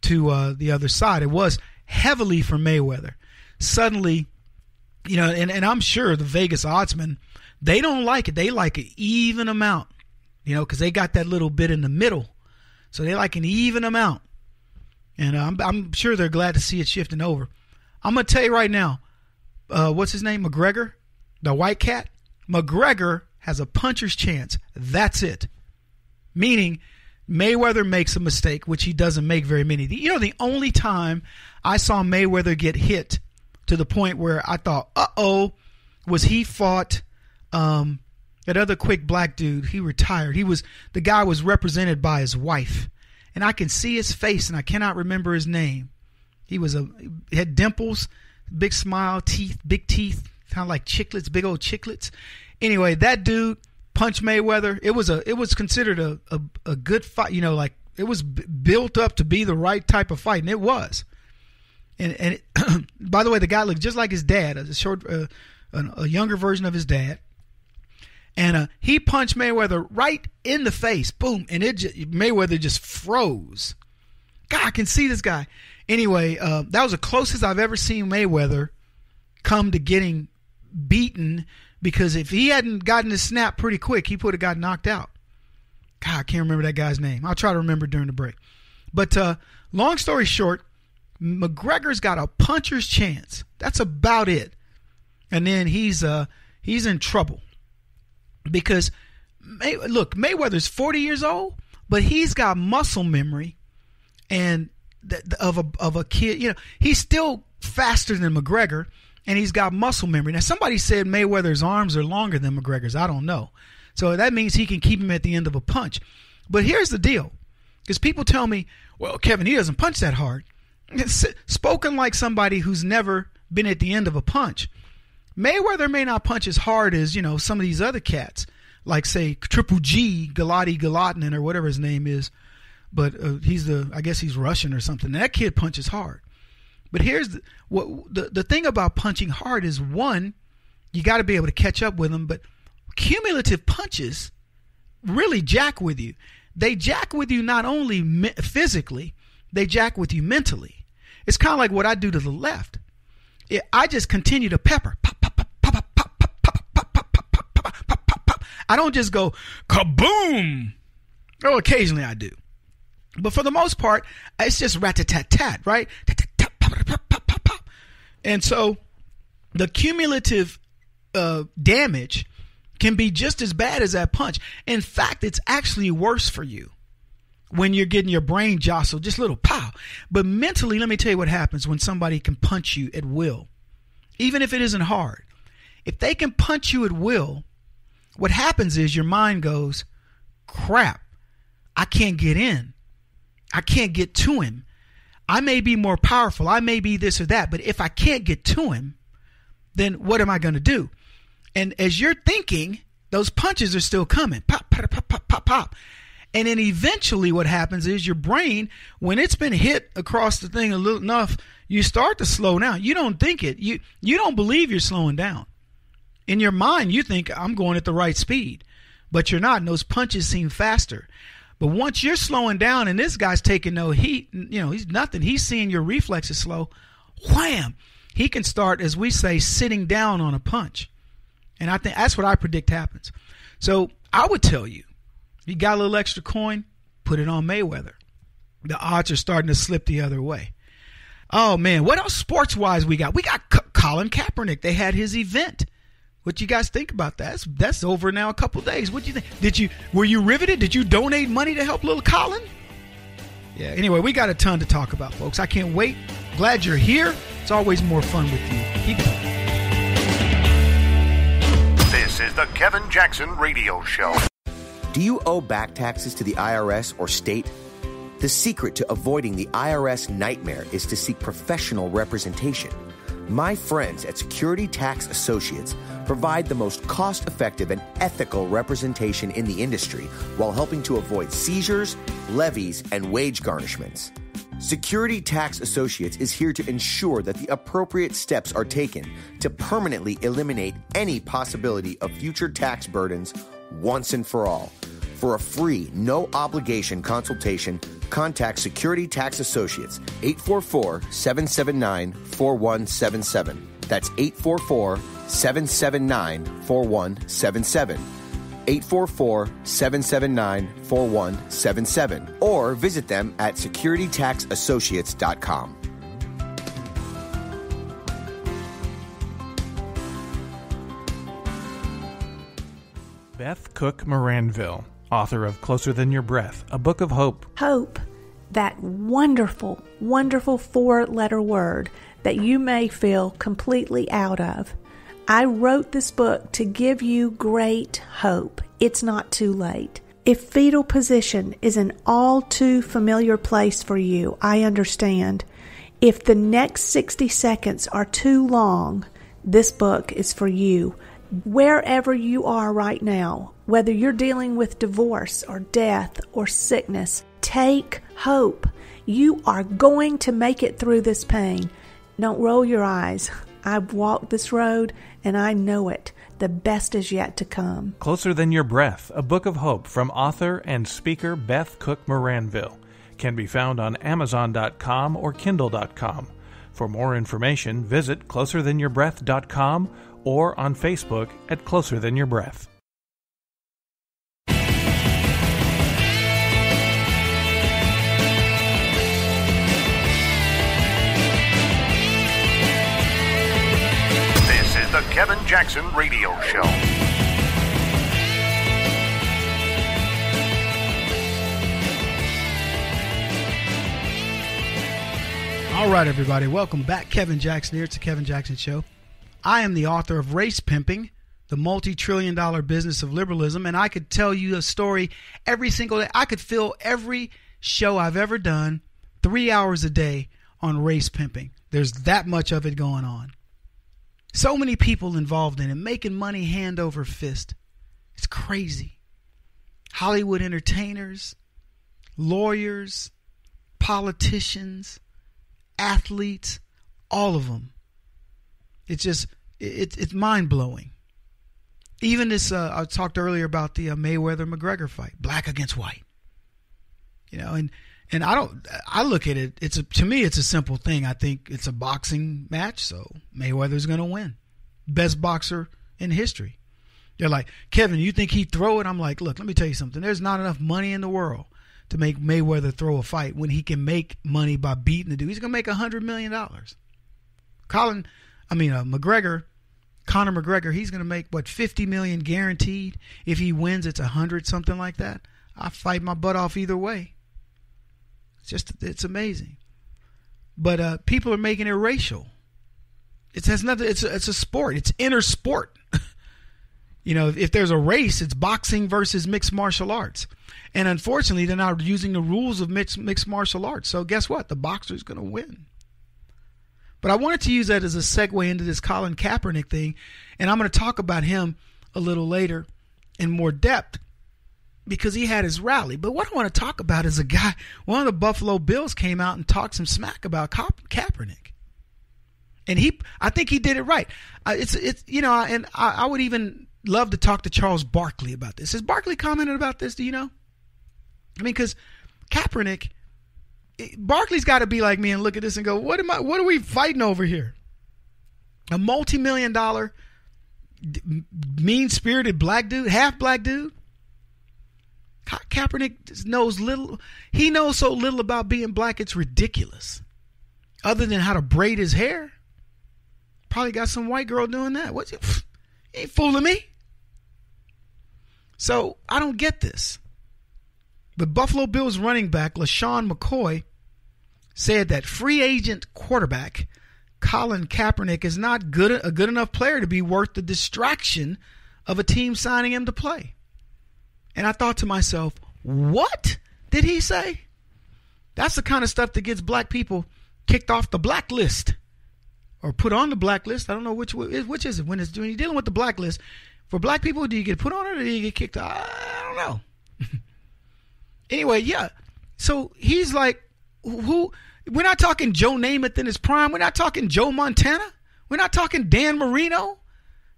to the other side. It was heavily for Mayweather. Suddenly, and I'm sure the Vegas oddsmen, they don't like it. They like an even amount, because they got that little bit in the middle. So they like an even amount. And I'm sure they're glad to see it shifting over. I'm going to tell you right now, what's his name? McGregor, the white cat. McGregor has a puncher's chance. That's it. Meaning Mayweather makes a mistake, which he doesn't make very many. The only time I saw Mayweather get hit to the point where I thought, was he fought that other quick black dude. He retired. The guy was represented by his wife. And I can see his face, and I cannot remember his name. He had dimples, big smile, big teeth, kind of like chiclets, big old chiclets. Anyway, that dude punched Mayweather. It was considered a good fight. It was built up to be the right type of fight, and it was. And by the way, the guy looked just like his dad, a younger version of his dad. And he punched Mayweather right in the face. Boom. And Mayweather just froze. God, I can see this guy. Anyway, that was the closest I've ever seen Mayweather come to getting beaten, because if he hadn't gotten his snap pretty quick, he would have got knocked out. God, I can't remember that guy's name. I'll try to remember during the break. But long story short, McGregor's got a puncher's chance. That's about it. And then he's in trouble. Because, look, Mayweather's 40 years old, but he's got muscle memory and of a kid. He's still faster than McGregor, and he's got muscle memory. Now, somebody said Mayweather's arms are longer than McGregor's. I don't know. So that means he can keep him at the end of a punch. But here's the deal. Because people tell me, well, Kevin, he doesn't punch that hard. It's spoken like somebody who's never been at the end of a punch. Mayweather may not punch as hard as, some of these other cats, like, say, Triple G, Galati, or whatever his name is. But I guess he's Russian or something. That kid punches hard. But here's the thing about punching hard is, one, you got to be able to catch up with him. But cumulative punches really jack with you. They jack with you not only physically, they jack with you mentally. It's kind of like what I do to the left. I just continue to pepper. Pop, pop, pop, pop, pop, pop, pop, pop, pop, pop, pop, pop, pop, pop, pop. I don't just go kaboom. Oh, occasionally I do. But for the most part, it's just rat-tat-tat-tat, right? And so the cumulative damage can be just as bad as that punch. In fact, it's actually worse for you when you're getting your brain jostled, just a little pow. But mentally, let me tell you what happens when somebody can punch you at will, even if it isn't hard. If they can punch you at will, what happens is your mind goes, crap, I can't get in. I can't get to him. I may be more powerful. I may be this or that. But if I can't get to him, then what am I going to do? And as you're thinking, those punches are still coming. Pop, pop, pop, pop, pop, pop. And then eventually what happens is your brain, when it's been hit across the thing a little enough, you start to slow down. You don't think it. You don't believe you're slowing down. In your mind, you think, I'm going at the right speed. But you're not, and those punches seem faster. But once you're slowing down and this guy's taking no heat, he's nothing. He's seeing your reflexes slow. Wham! He can start, as we say, sitting down on a punch. And I think that's what I predict happens. So I would tell you, if you got a little extra coin, put it on Mayweather. The odds are starting to slip the other way. Oh, man. What else sports-wise we got? We got Colin Kaepernick. They had his event. What you guys think about that? That's over now a couple days. What do you think? Were you riveted? Did you donate money to help little Colin? Yeah, anyway, we got a ton to talk about, folks. I can't wait. Glad you're here. It's always more fun with you. Keep going. This is the Kevin Jackson Radio Show. Do you owe back taxes to the IRS or state? The secret to avoiding the IRS nightmare is to seek professional representation. My friends at Security Tax Associates provide the most cost-effective and ethical representation in the industry while helping to avoid seizures, levies, and wage garnishments. Security Tax Associates is here to ensure that the appropriate steps are taken to permanently eliminate any possibility of future tax burdens once and for all. For a free, no-obligation consultation, contact Security Tax Associates, 844-779-4177. That's 844-779-4177. 844-779-4177. Or visit them at securitytaxassociates.com. Beth Cook Moranville, author of Closer Than Your Breath, a book of hope. Hope, that wonderful, wonderful 4-letter word that you may feel completely out of. I wrote this book to give you great hope. It's not too late. If fetal position is an all too familiar place for you, I understand. If the next 60 seconds are too long, this book is for you. Wherever you are right now, whether you're dealing with divorce or death or sickness, take hope. You are going to make it through this pain. Don't roll your eyes. I've walked this road and I know it. The best is yet to come. Closer Than Your Breath, a book of hope from author and speaker Beth Cook Moranville, can be found on Amazon.com or Kindle.com. For more information, visit closerthanyourBreath.com or on Facebook at Closer Than Your Breath. This is the Kevin Jackson Radio Show. All right, everybody. Welcome back. Kevin Jackson here. It's the Kevin Jackson Show. I am the author of Race Pimping, the multi-trillion-dollar business of liberalism, and I could tell you a story every single day. I could fill every show I've ever done 3 hours a day on race pimping. There's that much of it going on. So many people involved in it, making money hand over fist. It's crazy. Hollywood entertainers, lawyers, politicians, athletes, all of them. It's just, it's mind-blowing. Even this, I talked earlier about the Mayweather-McGregor fight, black against white. You know, and I look at it, to me, it's a simple thing. I think it's a boxing match, so Mayweather's going to win. Best boxer in history. They're like, Kevin, you think he'd throw it? I'm like, look, let me tell you something. There's not enough money in the world to make Mayweather throw a fight when he can make money by beating the dude. He's going to make $100 million. Conor McGregor, he's going to make, $50 million guaranteed. If he wins, it's 100, something like that. I fight my butt off either way. It's amazing. But people are making it racial. It has nothing. It's a sport. It's inner sport. You know, if there's a race, it's boxing versus mixed martial arts. And unfortunately, they're not using the rules of mixed martial arts. So guess what? The boxer's going to win. But I wanted to use that as a segue into this Colin Kaepernick thing. And I'm going to talk about him a little later in more depth because he had his rally. But what I want to talk about is a guy, one of the Buffalo Bills came out and talked some smack about Kaepernick. And I think he did it right. I would even love to talk to Charles Barkley about this. Has Barkley commented about this? Do you know? I mean, because Kaepernick, Barkley's got to be like me and look at this and go, what are we fighting over here? A multi-million-dollar, mean-spirited black dude, half black dude? Kaepernick knows little. He knows so little about being black, it's ridiculous. Other than how to braid his hair. Probably got some white girl doing that. He ain't fooling me. So I don't get this. But Buffalo Bills running back LaShawn McCoy said that free agent quarterback Colin Kaepernick is not a good enough player to be worth the distraction of a team signing him to play. And I thought to myself, what did he say? That's the kind of stuff that gets black people kicked off the blacklist. or put on the blacklist. I don't know which is it. When you're dealing with the blacklist, for black people, do you get put on it or do you get kicked out? I don't know. Anyway, yeah. So he's like, who? We're not talking Joe Namath in his prime. We're not talking Joe Montana. We're not talking Dan Marino,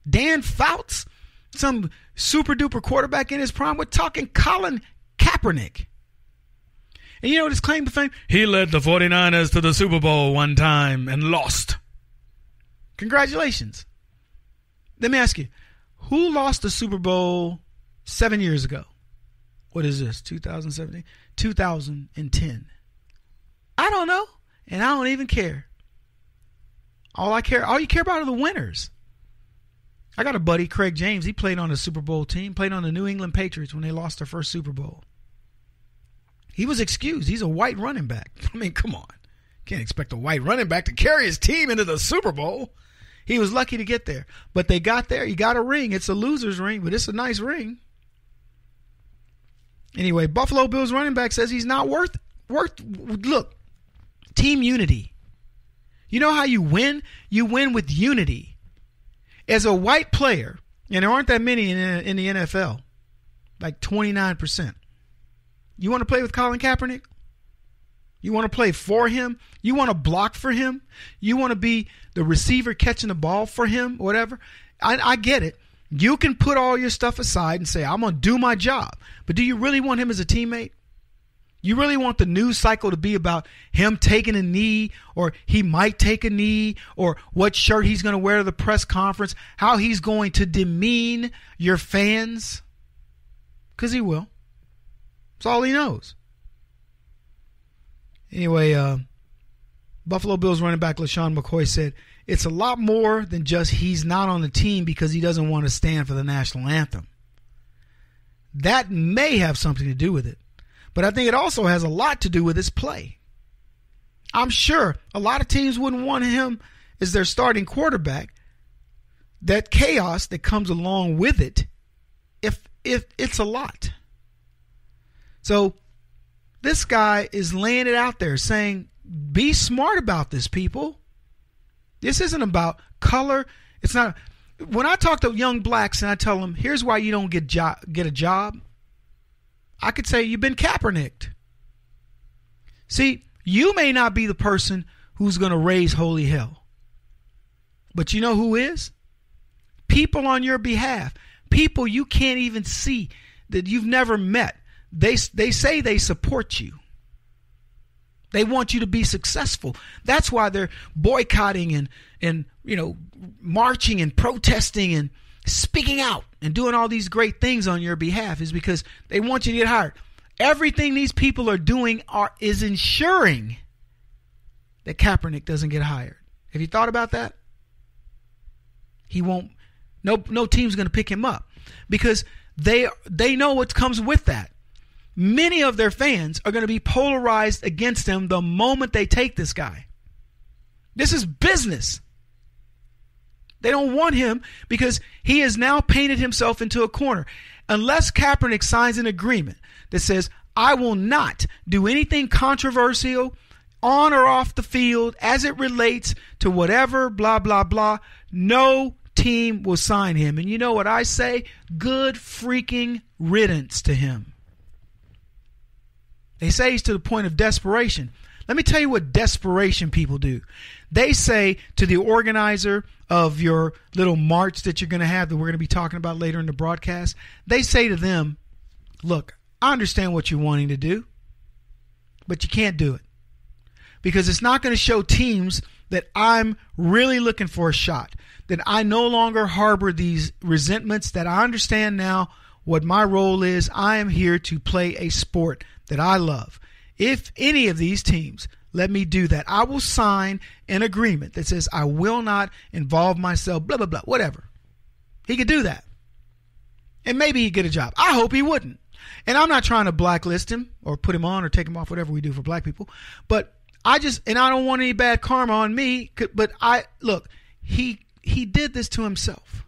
Dan Fouts, some super duper quarterback in his prime. We're talking Colin Kaepernick. And you know what his claim to fame? He led the 49ers to the Super Bowl one time and lost. Congratulations. Let me ask you, who lost the Super Bowl 7 years ago? What is this, 2017? 2010. I don't know, and I don't even care. All you care about are the winners. I got a buddy, Craig James. He played on the Super Bowl team, played on the New England Patriots when they lost their first Super Bowl. He was excused. He's a white running back. I mean, come on. Can't expect a white running back to carry his team into the Super Bowl. He was lucky to get there. But they got there. He got a ring. It's a loser's ring, but it's a nice ring. Anyway, Buffalo Bills running back says he's not worth. Look, team unity. You know how you win? You win with unity. As a white player, and there aren't that many in the NFL, like 29%. You want to play with Colin Kaepernick? You want to play for him? You want to block for him? You want to be the receiver catching the ball for him? Whatever. I get it. You can put all your stuff aside and say, I'm going to do my job. But do you really want him as a teammate? You really want the news cycle to be about him taking a knee, or he might take a knee, or what shirt he's going to wear to the press conference, how he's going to demean your fans? Because he will. That's all he knows. Anyway, Buffalo Bills running back LaShawn McCoy said, it's a lot more than just he's not on the team because he doesn't want to stand for the national anthem. That may have something to do with it. But I think it also has a lot to do with his play. I'm sure a lot of teams wouldn't want him as their starting quarterback. That chaos that comes along with it, if it's a lot. So this guy is laying it out there saying, be smart about this, people. This isn't about color. It's not. When I talk to young blacks and I tell them, here's why you don't get a job, I could say you've been Kaepernicked. See, you may not be the person who's going to raise holy hell. But you know who is? People on your behalf. People you can't even see, that you've never met. They say they support you. They want you to be successful. That's why they're boycotting and marching and protesting and speaking out and doing all these great things on your behalf, is because they want you to get hired. Everything these people are doing is ensuring that Kaepernick doesn't get hired. Have you thought about that? He won't. No team's going to pick him up because they know what comes with that. Many of their fans are going to be polarized against him the moment they take this guy. This is business. They don't want him because he has now painted himself into a corner. Unless Kaepernick signs an agreement that says, I will not do anything controversial on or off the field as it relates to whatever, blah, blah, blah, no team will sign him. And you know what I say? Good freaking riddance to him. They say he's to the point of desperation. Let me tell you what desperation people do. They say to the organizer of your little march that you're going to have, that we're going to be talking about later in the broadcast, they say to them, look, I understand what you're wanting to do, but you can't do it. Because it's not going to show teams that I'm really looking for a shot, that I no longer harbor these resentments, that I understand now what my role is. I am here to play a sport that I love. If any of these teams let me do that, I will sign an agreement that says I will not involve myself, blah, blah, blah, whatever. He could do that. And maybe he'd get a job. I hope he wouldn't. And I'm not trying to blacklist him or put him on or take him off, whatever we do for black people. But I don't want any bad karma on me. But he did this to himself.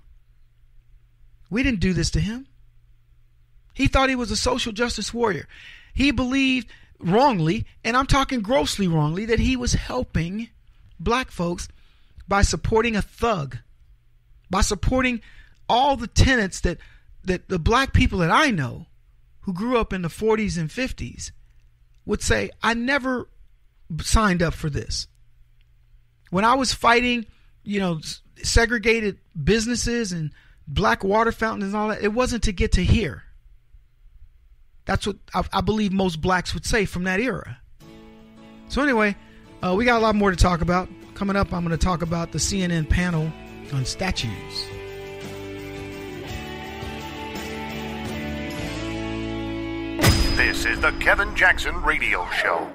We didn't do this to him. He thought he was a social justice warrior. He believed wrongly, and I'm talking grossly wrongly, that he was helping black folks by supporting a thug, by supporting all the tenets that the black people that I know who grew up in the 40s and 50s would say, I never signed up for this. When I was fighting, segregated businesses and black water fountains and all that, it wasn't to get to here. That's what I believe most blacks would say from that era. So anyway, we got a lot more to talk about. Coming up, I'm going to talk about the CNN panel on statues. This is the Kevin Jackson Radio Show.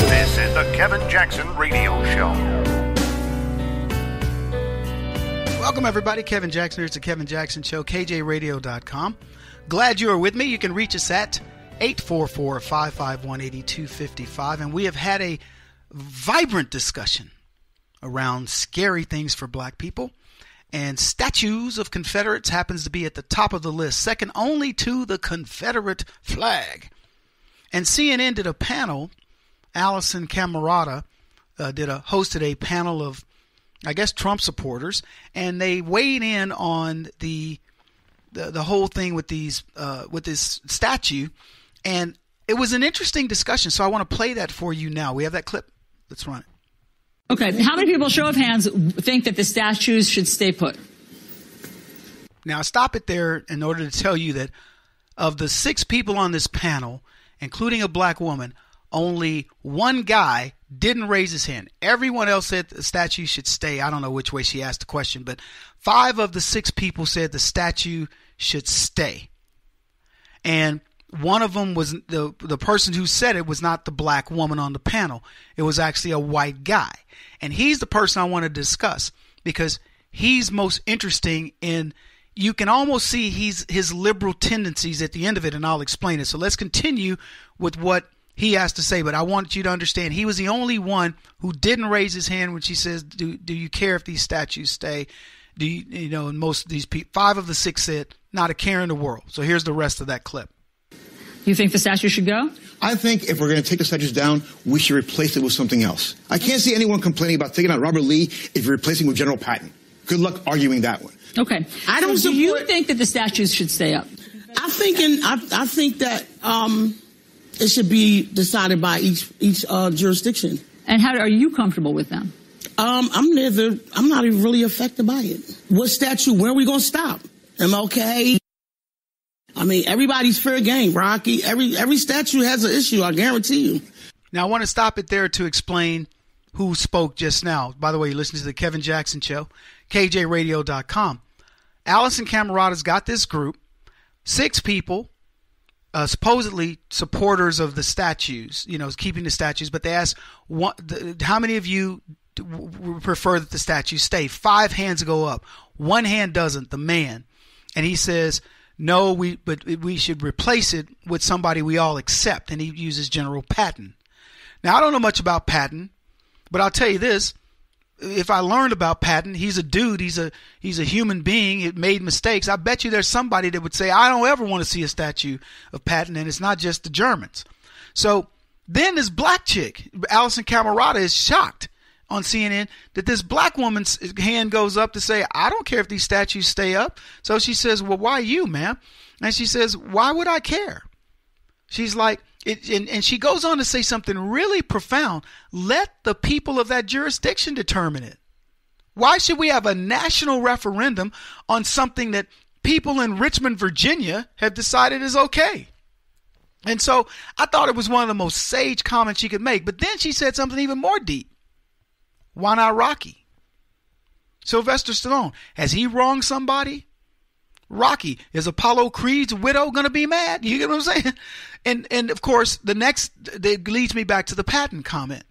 This is the Kevin Jackson Radio Show. Welcome, everybody. Kevin Jackson here. It's the Kevin Jackson Show, KJRadio.com. Glad you are with me. You can reach us at 844-551-8255. And we have had a vibrant discussion around scary things for black people. And statues of Confederates happens to be at the top of the list, second only to the Confederate flag. And CNN did a panel. Allison Camerata hosted a panel of, I guess, Trump supporters, and they weighed in on the whole thing with this statue, and it was an interesting discussion. So I want to play that for you now. We have that clip. Let's run it. Okay, how many people, show of hands, think that the statues should stay put? Now stop it there in order to tell you that of the 6 people on this panel, including a black woman, only one guy didn't raise his hand. Everyone else said the statue should stay. I don't know which way she asked the question, but 5 of the 6 people said the statue should stay. And one of them was the person who said it was not the black woman on the panel. It was actually a white guy. And he's the person I want to discuss because he's most interesting in, you can almost see his liberal tendencies at the end of it, and I'll explain it. So let's continue with what he has to say, but I want you to understand he was the only one who didn't raise his hand when she says, do you care if these statues stay? Do and most of these people, 5 of the 6 said, not a care in the world. So here's the rest of that clip. You think the statue should go? I think if we're going to take the statues down, we should replace it with something else. I can't see anyone complaining about taking out Robert Lee if you're replacing with General Patton. Good luck arguing that one. Okay. Do you think that the statues should stay up? I think that it should be decided by each jurisdiction. And how are you comfortable with them? I'm not even really affected by it. What statue? Where are we gonna stop? MLK. I mean, everybody's fair game, Rocky. Every statue has an issue. I guarantee you. Now I want to stop it there to explain who spoke just now. By the way, you listen to the Kevin Jackson Show, KJRadio.com. Allison Camerata's got this group, 6 people. Supposedly supporters of the statues, keeping the statues, but they asked, how many of you prefer that the statues stay? 5 hands go up. 1 hand doesn't, the man. And he says, no, but we should replace it with somebody we all accept. And he uses General Patton. Now, I don't know much about Patton, but I'll tell you this. If I learned about Patton, he's a dude. He's a human being. It made mistakes. I bet you there's somebody that would say, I don't ever want to see a statue of Patton, and it's not just the Germans. So then this black chick, Allison Camerata, is shocked on CNN that this black woman's hand goes up to say, I don't care if these statues stay up. So she says, well, why you, ma'am? And she says, why would I care? She's like, and she goes on to say something really profound. Let the people of that jurisdiction determine it. Why should we have a national referendum on something that people in Richmond, Virginia have decided is okay? And so I thought it was one of the most sage comments she could make. But then she said something even more deep. Why not Rocky? Sylvester Stallone. Has he wronged somebody? Rocky, is Apollo Creed's widow going to be mad? You get what I'm saying? And of course, that leads me back to the Patton comment.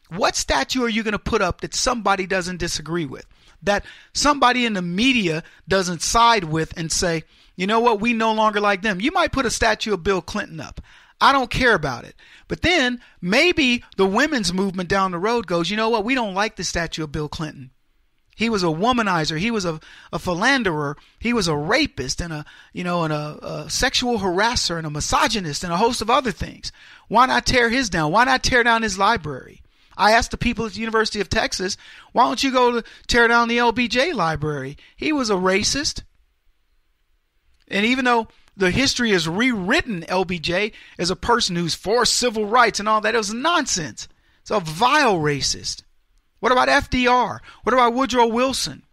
What statue are you going to put up that somebody doesn't disagree with? That somebody in the media doesn't side with and say, you know what, we no longer like them. You might put a statue of Bill Clinton up. I don't care about it. But then maybe the women's movement down the road goes, you know what, we don't like the statue of Bill Clinton. He was a womanizer. He was a philanderer. He was a rapist and a sexual harasser and a misogynist and a host of other things. Why not tear his down? Why not tear down his library? I asked the people at the University of Texas, why don't you go to tear down the LBJ library? He was a racist. And even though the history has rewritten LBJ as a person who's for civil rights and all that, it was nonsense. It's a vile racist. What about FDR? What about Woodrow Wilson?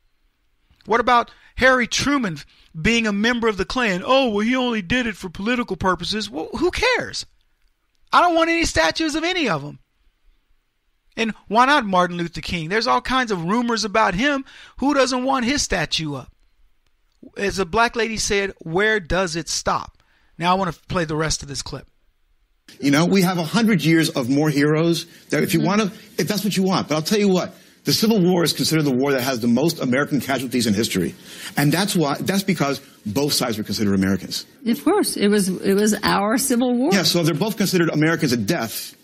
What about Harry Truman being a member of the Klan? Oh, well, he only did it for political purposes. Well, who cares? I don't want any statues of any of them. And why not Martin Luther King? There's all kinds of rumors about him. Who doesn't want his statue up? As a black lady said, where does it stop? Now I want to play the rest of this clip. You know, we have 100 years of more heroes that if you want to, if that's what you want. But I'll tell you what, the Civil War is considered the war that has the most American casualties in history. And that's because both sides were considered Americans. Of course. It was our Civil War. Yeah, so they're both considered Americans at death.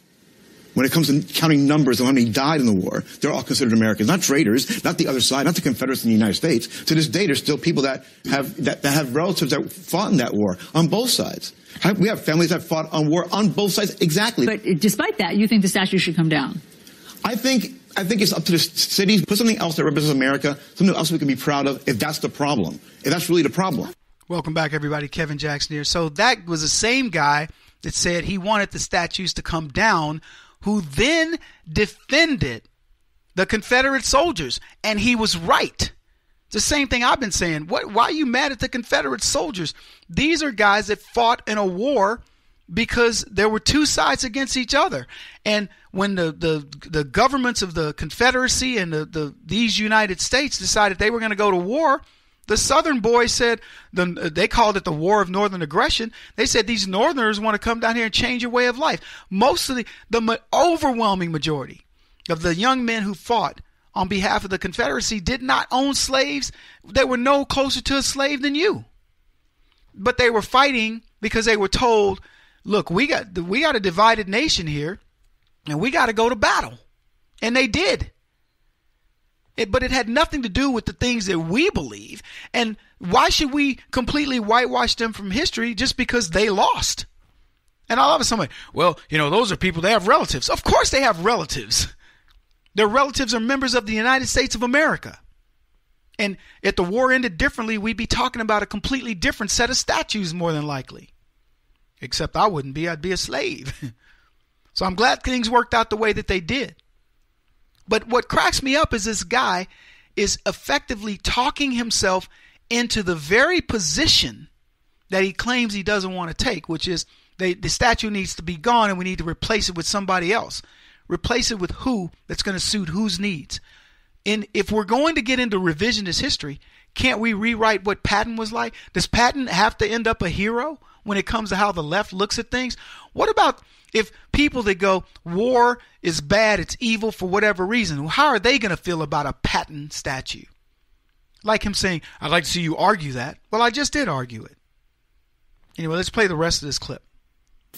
When it comes to counting numbers of how many died in the war, they're all considered Americans, not traitors, not the other side, not the Confederates in the United States. To this day, there's still people that have relatives that fought in that war on both sides. We have families that fought on war on both sides. Exactly. But despite that, you think the statue should come down? I think it's up to the cities. Put something else that represents America, something else we can be proud of, if that's the problem. If that's really the problem. Welcome back, everybody. Kevin Jackson here. So that was the same guy that said he wanted the statues to come down, who then defended the Confederate soldiers. And he was right. It's the same thing I've been saying. Why are you mad at the Confederate soldiers? These are guys that fought in a war because there were two sides against each other. And when the governments of the Confederacy and these United States decided they were going to go to war, the Southern boys said, they called it the War of Northern Aggression. They said these Northerners want to come down here and change your way of life. Most of the overwhelming majority of the young men who fought on behalf of the Confederacy did not own slaves. They were no closer to a slave than you. But they were fighting because they were told, look, we got a divided nation here, and we got to go to battle. And they did. But it had nothing to do with the things that we believe. And why should we completely whitewash them from history just because they lost? And all of a sudden, well, those are people, they have relatives. Of course they have relatives. Their relatives are members of the United States of America. And if the war ended differently, we'd be talking about a completely different set of statues more than likely. Except I wouldn't be. I'd be a slave. So I'm glad things worked out the way that they did. But what cracks me up is this guy is effectively talking himself into the very position that he claims he doesn't want to take, which is the statue needs to be gone and we need to replace it with somebody else. Replace it with who that's going to suit whose needs. And if we're going to get into revisionist history, can't we rewrite what Patton was like? Does Patton have to end up a hero when it comes to how the left looks at things? What about if people that go, war is bad, it's evil for whatever reason, how are they going to feel about a Patton statue? Like him saying, I'd like to see you argue that. Well, I just did argue it. Anyway, let's play the rest of this clip.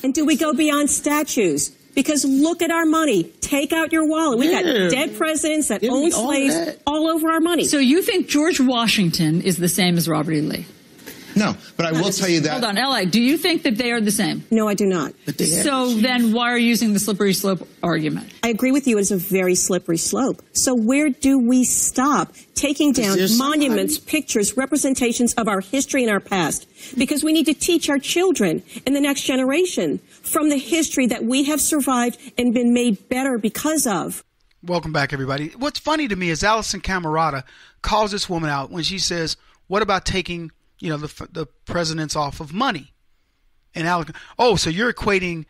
And do we go beyond statues? Because look at our money. Take out your wallet. We got dead presidents that own slaves all over our money. So you think George Washington is the same as Robert E. Lee? No, but I will tell you that. Hold on, L.A., do you think that they are the same? No, I do not. So then why are you using the slippery slope argument? I agree with you. It's a very slippery slope. So where do we stop taking down monuments, pictures, representations of our history and our past? Because we need to teach our children and the next generation from the history that we have survived and been made better because of. Welcome back, everybody. What's funny to me is Allison Camerata calls this woman out when she says, what about taking the presidents off of money? And so you're equating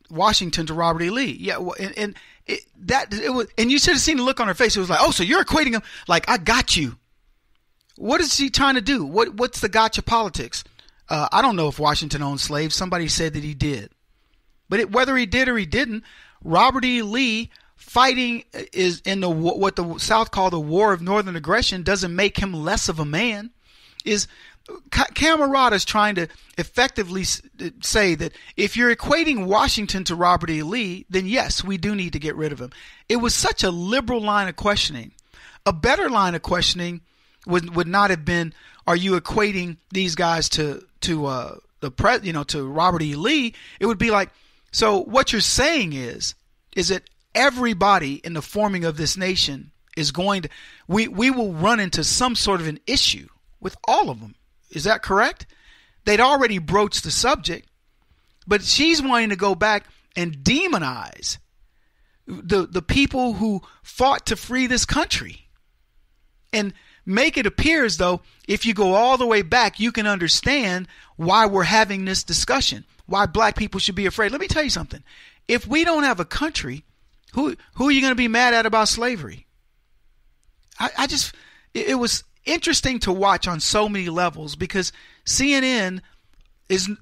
Washington to Robert E. Lee. Yeah, and you should have seen the look on her face. It was like, oh, so you're equating him like I got you. What is she trying to do? What's the gotcha politics? I don't know if Washington owned slaves. Somebody said that he did, but whether he did or he didn't, Robert E. Lee fighting is in what the South call the War of Northern Aggression doesn't make him less of a man. Camerata is trying to effectively say that if you're equating Washington to Robert E. Lee, then yes, we do need to get rid of him. It was such a liberal line of questioning A better line of questioning would not have been, are you equating these guys to Robert E. Lee? It would be like, so what you're saying is that everybody in the forming of this nation is going to, we will run into some sort of an issue with all of them. Is that correct? They'd already broached the subject, but she's wanting to go back and demonize the people who fought to free this country and make it appear as though if you go all the way back, you can understand why we're having this discussion, why black people should be afraid. Let me tell you something. If we don't have a country, who are you going to be mad at about slavery? It was interesting to watch on so many levels because CNN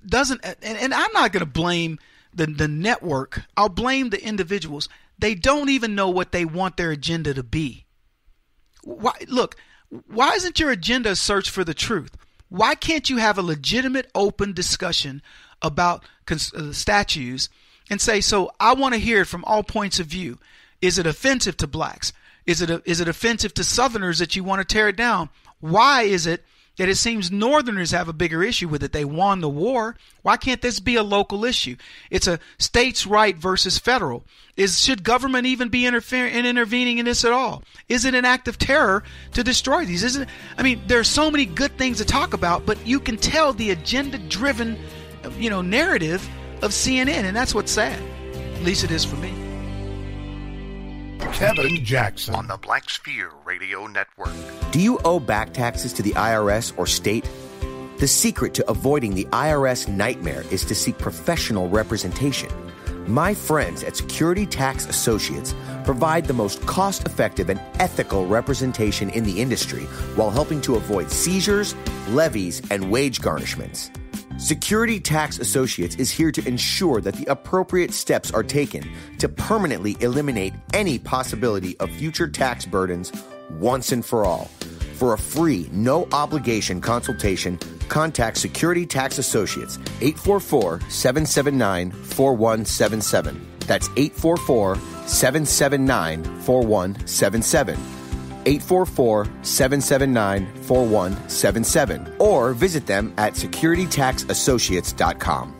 doesn't, and I'm not going to blame the network. I'll blame the individuals. They don't even know what they want their agenda to be. Why isn't your agenda a search for the truth? Why can't you have a legitimate, open discussion about statues and say, so I want to hear it from all points of view. Is it offensive to blacks? Is it offensive to Southerners that you want to tear it down? Why is it that it seems Northerners have a bigger issue with it? They won the war. Why can't this be a local issue? It's a states' right versus federal. Should government even be intervening in this at all? Is it an act of terror to destroy these? There are so many good things to talk about, but you can tell the agenda-driven, narrative of CNN, and that's what's sad. At least it is for me. Kevin Jackson on the Black Sphere Radio Network. Do you owe back taxes to the IRS or state? The secret to avoiding the IRS nightmare is to seek professional representation. My friends at Security Tax Associates provide the most cost-effective and ethical representation in the industry while helping to avoid seizures, levies, and wage garnishments. Security Tax Associates is here to ensure that the appropriate steps are taken to permanently eliminate any possibility of future tax burdens once and for all. For a free, no-obligation consultation, contact Security Tax Associates, 844-779-4177. That's 844-779-4177. 844-779-4177. Or visit them at securitytaxassociates.com.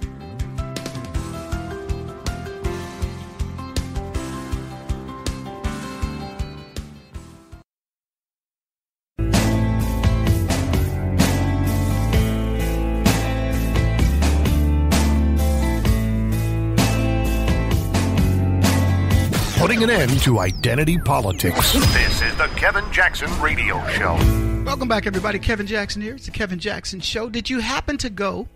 Putting an end to identity politics. This is the Kevin Jackson Radio Show. Welcome back, everybody. Kevin Jackson here. It's the Kevin Jackson Show. Did you happen to go,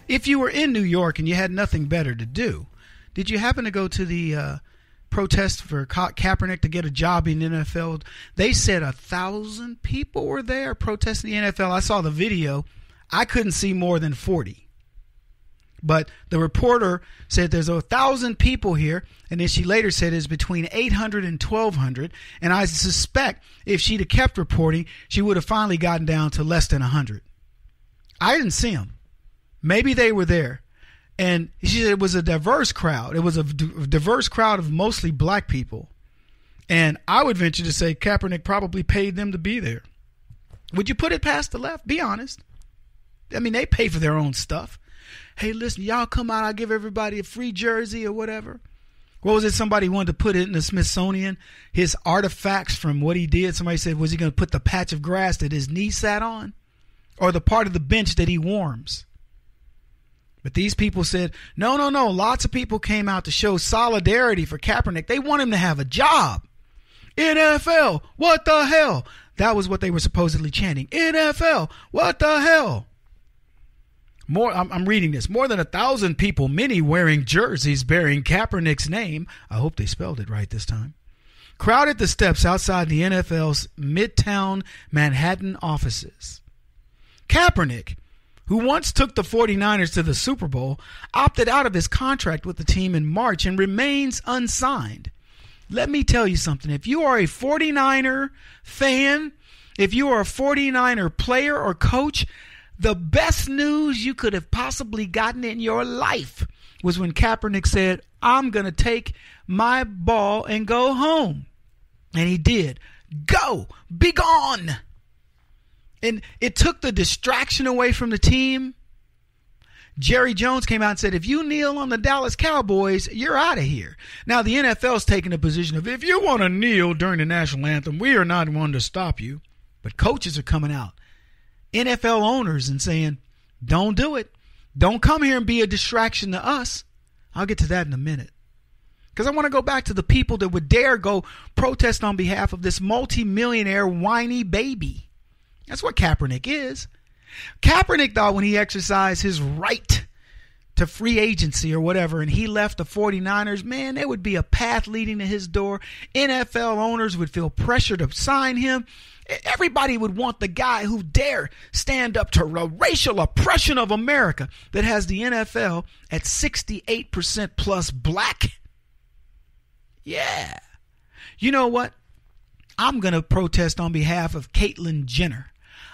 if you were in New York and you had nothing better to do, did you happen to go to the protest for Kaepernick to get a job in the NFL? They said 1,000 people were there protesting the NFL. I saw the video. I couldn't see more than 40. But the reporter said there's 1,000 people here, and then she later said it's between 800 and 1,200. And I suspect if she'd have kept reporting, she would have finally gotten down to less than 100. I didn't see them. Maybe they were there. And she said it was a diverse crowd. It was a diverse crowd of mostly black people. And I would venture to say Kaepernick probably paid them to be there. Would you put it past the left? Be honest. They pay for their own stuff. Hey, listen, y'all come out, I'll give everybody a free jersey or whatever. What was it? Somebody wanted to put it in the Smithsonian, his artifacts from what he did. Somebody said, was he going to put the patch of grass that his knee sat on or the part of the bench that he warms? But these people said, no. Lots of people came out to show solidarity for Kaepernick. They want him to have a job. NFL, what the hell? That was what they were supposedly chanting. NFL, what the hell? I'm reading this. More than 1,000 people, many wearing jerseys bearing Kaepernick's name. I hope they spelled it right this time. Crowded the steps outside the NFL's Midtown Manhattan offices. Kaepernick, who once took the 49ers to the Super Bowl, opted out of his contract with the team in March and remains unsigned. Let me tell you something. If you are a 49er fan, if you are a 49er player or coach, the best news you could have possibly gotten in your life was when Kaepernick said, I'm going to take my ball and go home. And he did. Go. Be gone. And it took the distraction away from the team. Jerry Jones came out and said, if you kneel on the Dallas Cowboys, you're out of here. Now, the NFL's taking a position of, if you want to kneel during the national anthem, we are not one to stop you. But coaches are coming out, NFL owners, and saying, don't do it. Don't come here and be a distraction to us. I'll get to that in a minute. Because I want to go back to the people that would dare go protest on behalf of this multimillionaire whiny baby. That's what Kaepernick is. Kaepernick thought when he exercised his right to free agency or whatever, and he left the 49ers, man, there would be a path leading to his door. NFL owners would feel pressure to sign him. Everybody would want the guy who dare stand up to racial oppression of America that has the NFL at 68% plus black. Yeah. You know what? I'm going to protest on behalf of Caitlyn Jenner.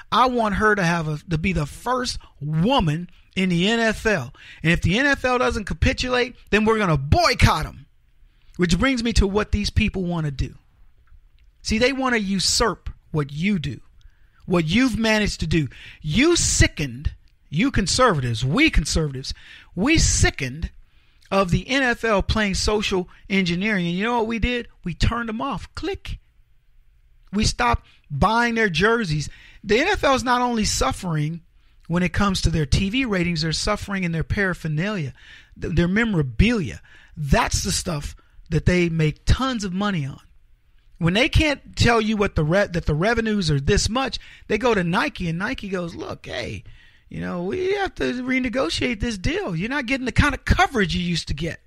I want her to be the first woman in the NFL. And if the NFL doesn't capitulate, then we're going to boycott them. Which brings me to what these people want to do. See, they want to usurp what you do, what you've managed to do. You conservatives, we sickened of the NFL playing social engineering. And you know what we did? We turned them off. Click. We stopped buying their jerseys. The NFL is not only suffering when it comes to their TV ratings, they're suffering in their paraphernalia, their memorabilia. That's the stuff that they make tons of money on. When they can't tell you what that the revenues are this much, they go to Nike, and Nike goes, look, hey, we have to renegotiate this deal. You're not getting the kind of coverage you used to get.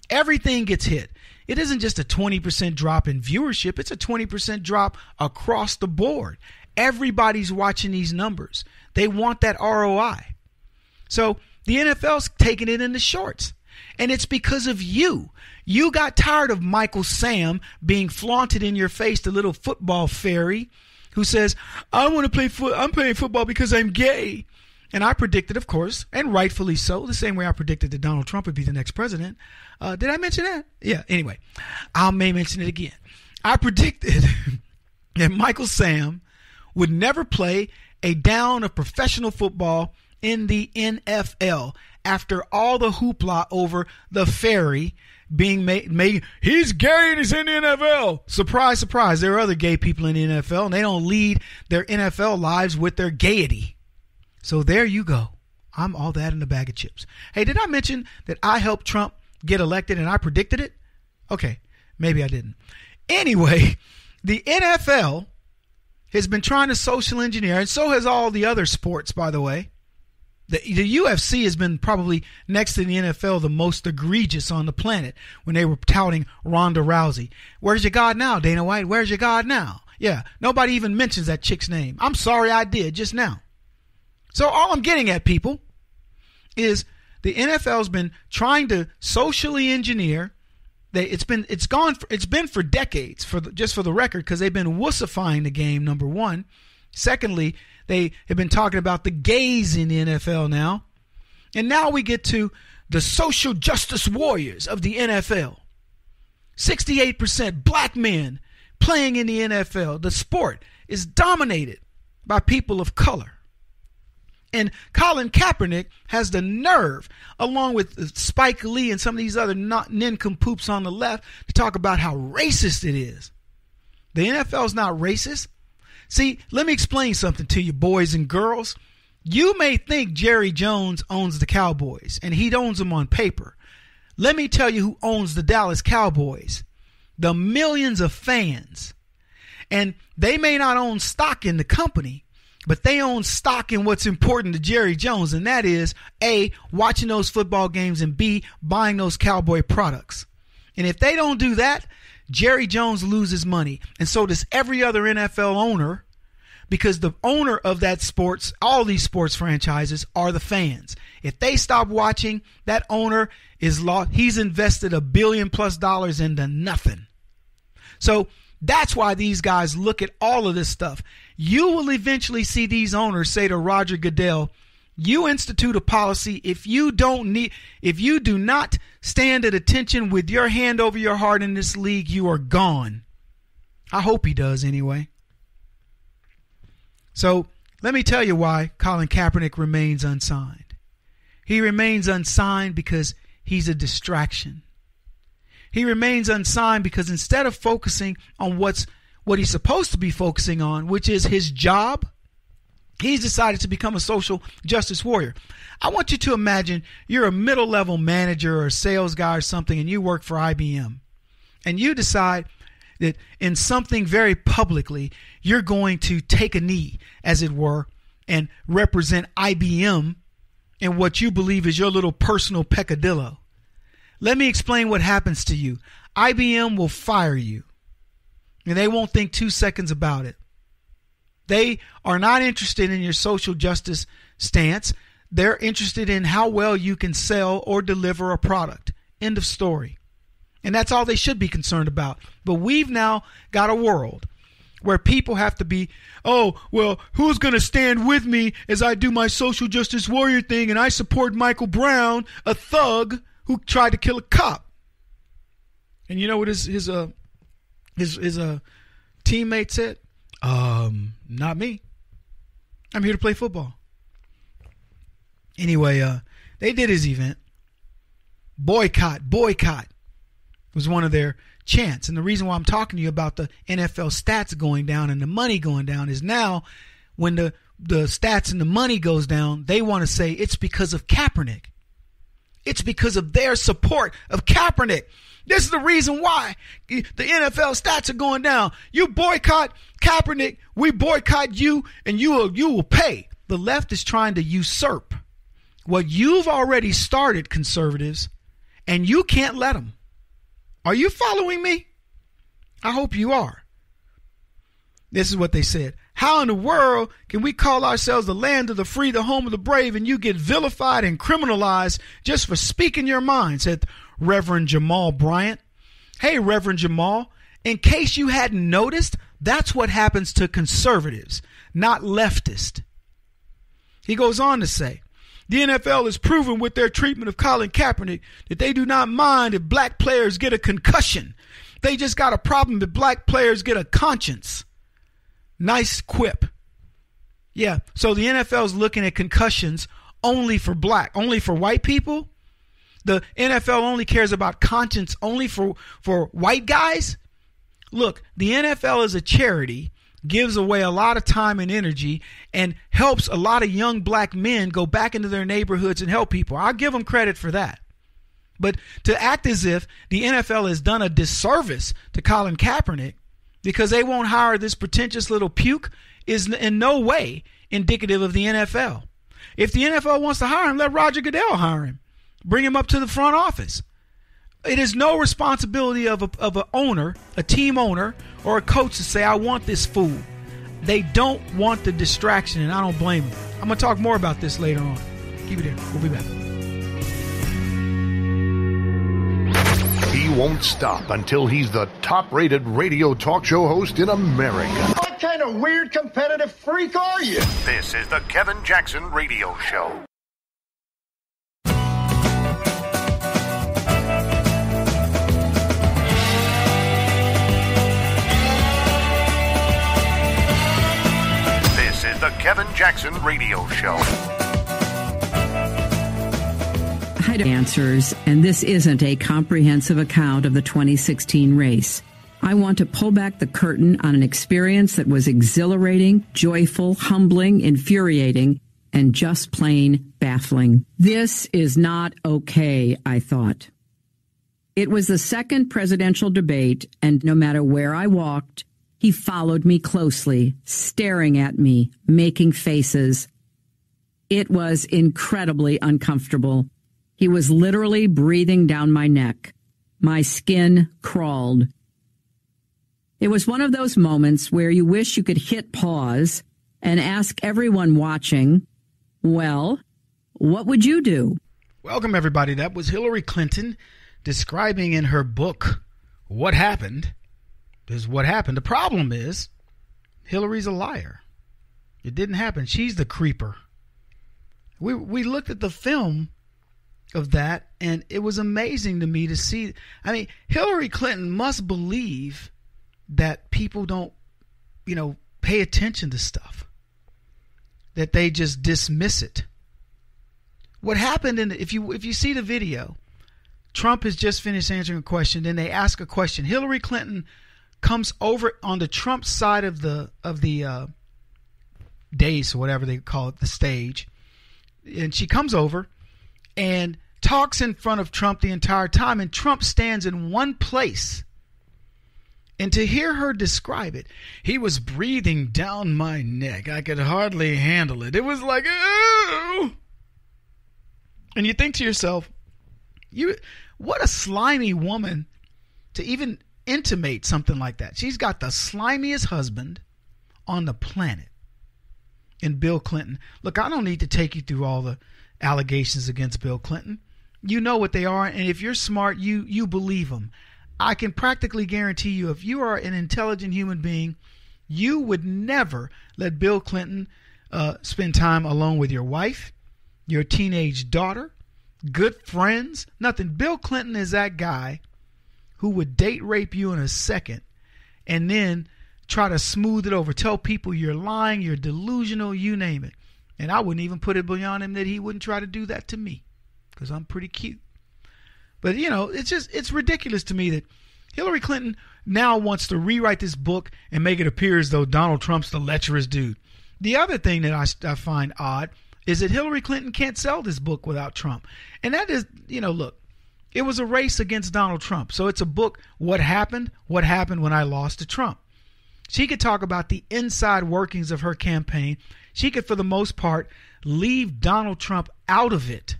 Everything gets hit. It isn't just a 20% drop in viewership. It's a 20% drop across the board. Everybody's watching these numbers. They want that ROI. So the NFL's taking it in the shorts. And it's because of you. You got tired of Michael Sam being flaunted in your face, the little football fairy who says, I want to play I'm playing football because I'm gay. And I predicted, of course, and rightfully so, the same way I predicted that Donald Trump would be the next president. Did I mention that? Yeah, anyway, I may mention it again. I predicted that Michael Sam would never play a down of professional football in the NFL after all the hoopla over the fairy being made. He's gay and he's in the NFL. Surprise, surprise. There are other gay people in the NFL, and they don't lead their NFL lives with their gaiety. So there you go. I'm all that in a bag of chips. Hey, did I mention that I helped Trump get elected and I predicted it? Okay, maybe I didn't. Anyway, the NFL has been trying to social engineer, and so has all the other sports, by the way. The UFC has been probably next to the NFL the most egregious on the planet when they were touting Ronda Rousey. Where's your God now, Dana White? Where's your God now? Yeah, nobody even mentions that chick's name. I'm sorry I did just now. So all I'm getting at, people, is the NFL's been trying to socially engineer. It's been for decades, just for the record, because they've been wussifying the game, number one. Secondly, they have been talking about the gays in the NFL now. And now we get to the social justice warriors of the NFL. 68% black men playing in the NFL. The sport is dominated by people of color. And Colin Kaepernick has the nerve, along with Spike Lee and some of these other nincompoops on the left, to talk about how racist it is. The NFL is not racist. See, let me explain something to you, boys and girls. You may think Jerry Jones owns the Cowboys, and he owns them on paper. Let me tell you who owns the Dallas Cowboys. The millions of fans. And they may not own stock in the company, but they own stock in what's important to Jerry Jones, and that is, A, watching those football games, and B, buying those Cowboy products. And if they don't do that, Jerry Jones loses money, and so does every other NFL owner, because the owner of that sports, all these sports franchises, are the fans. If they stop watching, that owner is lost. He's invested $1 billion+ into nothing. So that's why these guys look at all of this stuff. You will eventually see these owners say to Roger Goodell, you institute a policy. If you do not stand at attention with your hand over your heart in this league, you are gone. I hope he does anyway. So let me tell you why Colin Kaepernick remains unsigned. He remains unsigned because he's a distraction. He remains unsigned because instead of focusing on what he's supposed to be focusing on, which is his job, he's decided to become a social justice warrior. I want you to imagine you're a middle-level manager or a sales guy or something, and you work for IBM. And you decide that in something very publicly, you're going to take a knee, as it were, and represent IBM in what you believe is your little personal peccadillo. Let me explain what happens to you. IBM will fire you, and they won't think 2 seconds about it. They are not interested in your social justice stance. They're interested in how well you can sell or deliver a product. End of story. And that's all they should be concerned about. But we've now got a world where people have to be, oh, well, who's going to stand with me as I do my social justice warrior thing and I support Michael Brown, a thug who tried to kill a cop. And you know what his teammate said? Not me. I'm here to play football. Anyway, they did his event. Boycott was one of their chants. And the reason why I'm talking to you about the NFL stats going down and the money going down is now when the stats and the money goes down, they want to say it's because of Kaepernick. It's because of their support of Kaepernick. This is the reason why the NFL stats are going down. You boycott Kaepernick, we boycott you, and you will pay. The left is trying to usurp what you've already started, conservatives, and you can't let them. Are you following me? I hope you are. This is what they said. How in the world can we call ourselves the land of the free, the home of the brave, and you get vilified and criminalized just for speaking your mind, said Reverend Jamal Bryant. Hey, Reverend Jamal, in case you hadn't noticed, that's what happens to conservatives, not leftists. He goes on to say, the NFL has proven with their treatment of Colin Kaepernick that they do not mind if black players get a concussion. They just got a problem if black players get a conscience. Nice quip. Yeah, so the NFL is looking at concussions only for white people. The NFL only cares about conscience only for white guys. Look, the NFL is a charity, gives away a lot of time and energy, and helps a lot of young black men go back into their neighborhoods and help people. I'll give them credit for that. But to act as if the NFL has done a disservice to Colin Kaepernick because they won't hire this pretentious little puke is in no way indicative of the NFL. If the NFL wants to hire him, let Roger Goodell hire him. Bring him up to the front office. It is no responsibility of an owner, a team owner, or a coach to say, I want this fool. They don't want the distraction, and I don't blame them. I'm going to talk more about this later on. Keep it here. We'll be back. He won't stop until he's the top-rated radio talk show host in America. What kind of weird competitive freak are you? This is the Kevin Jackson Radio Show. This is the Kevin Jackson Radio Show. Answers, and this isn't a comprehensive account of the 2016 race. I want to pull back the curtain on an experience that was exhilarating, joyful, humbling, infuriating, and just plain baffling. This is not okay, I thought. It was the second presidential debate, and no matter where I walked, he followed me closely, staring at me, making faces. It was incredibly uncomfortable. He was literally breathing down my neck. My skin crawled. It was one of those moments where you wish you could hit pause and ask everyone watching, well, what would you do? Welcome, everybody. That was Hillary Clinton describing in her book what happened. This is what happened. The problem is Hillary's a liar. It didn't happen. She's the creeper. We looked at the film of that, and it was amazing to me to see. I mean, Hillary Clinton must believe that people don't, pay attention to stuff, that they just dismiss it. What happened if you see the video, Trump has just finished answering a question, then they ask a question. Hillary Clinton comes over on the Trump side of the dais, or whatever they call it, the stage, and she comes over and talks in front of Trump the entire time, and Trump stands in one place. And to hear her describe it, he was breathing down my neck. I could hardly handle it. It was like, oh! And you think to yourself, what a slimy woman to even intimate something like that. She's got the slimiest husband on the planet in Bill Clinton. Look, I don't need to take you through all the allegations against Bill Clinton. You know what they are, and if you're smart, you believe them. I can practically guarantee you, if you are an intelligent human being, you would never let Bill Clinton spend time alone with your wife, your teenage daughter, good friends, nothing. Bill Clinton is that guy who would date rape you in a second and then try to smooth it over, tell people you're lying, you're delusional, you name it. And I wouldn't even put it beyond him that he wouldn't try to do that to me, because I'm pretty cute. But, it's ridiculous to me that Hillary Clinton now wants to rewrite this book and make it appear as though Donald Trump's the lecherous dude. The other thing that I find odd is that Hillary Clinton can't sell this book without Trump. And that is, look, it was a race against Donald Trump. So it's a book, what happened when I lost to Trump. She could talk about the inside workings of her campaign. She could, for the most part, leave Donald Trump out of it.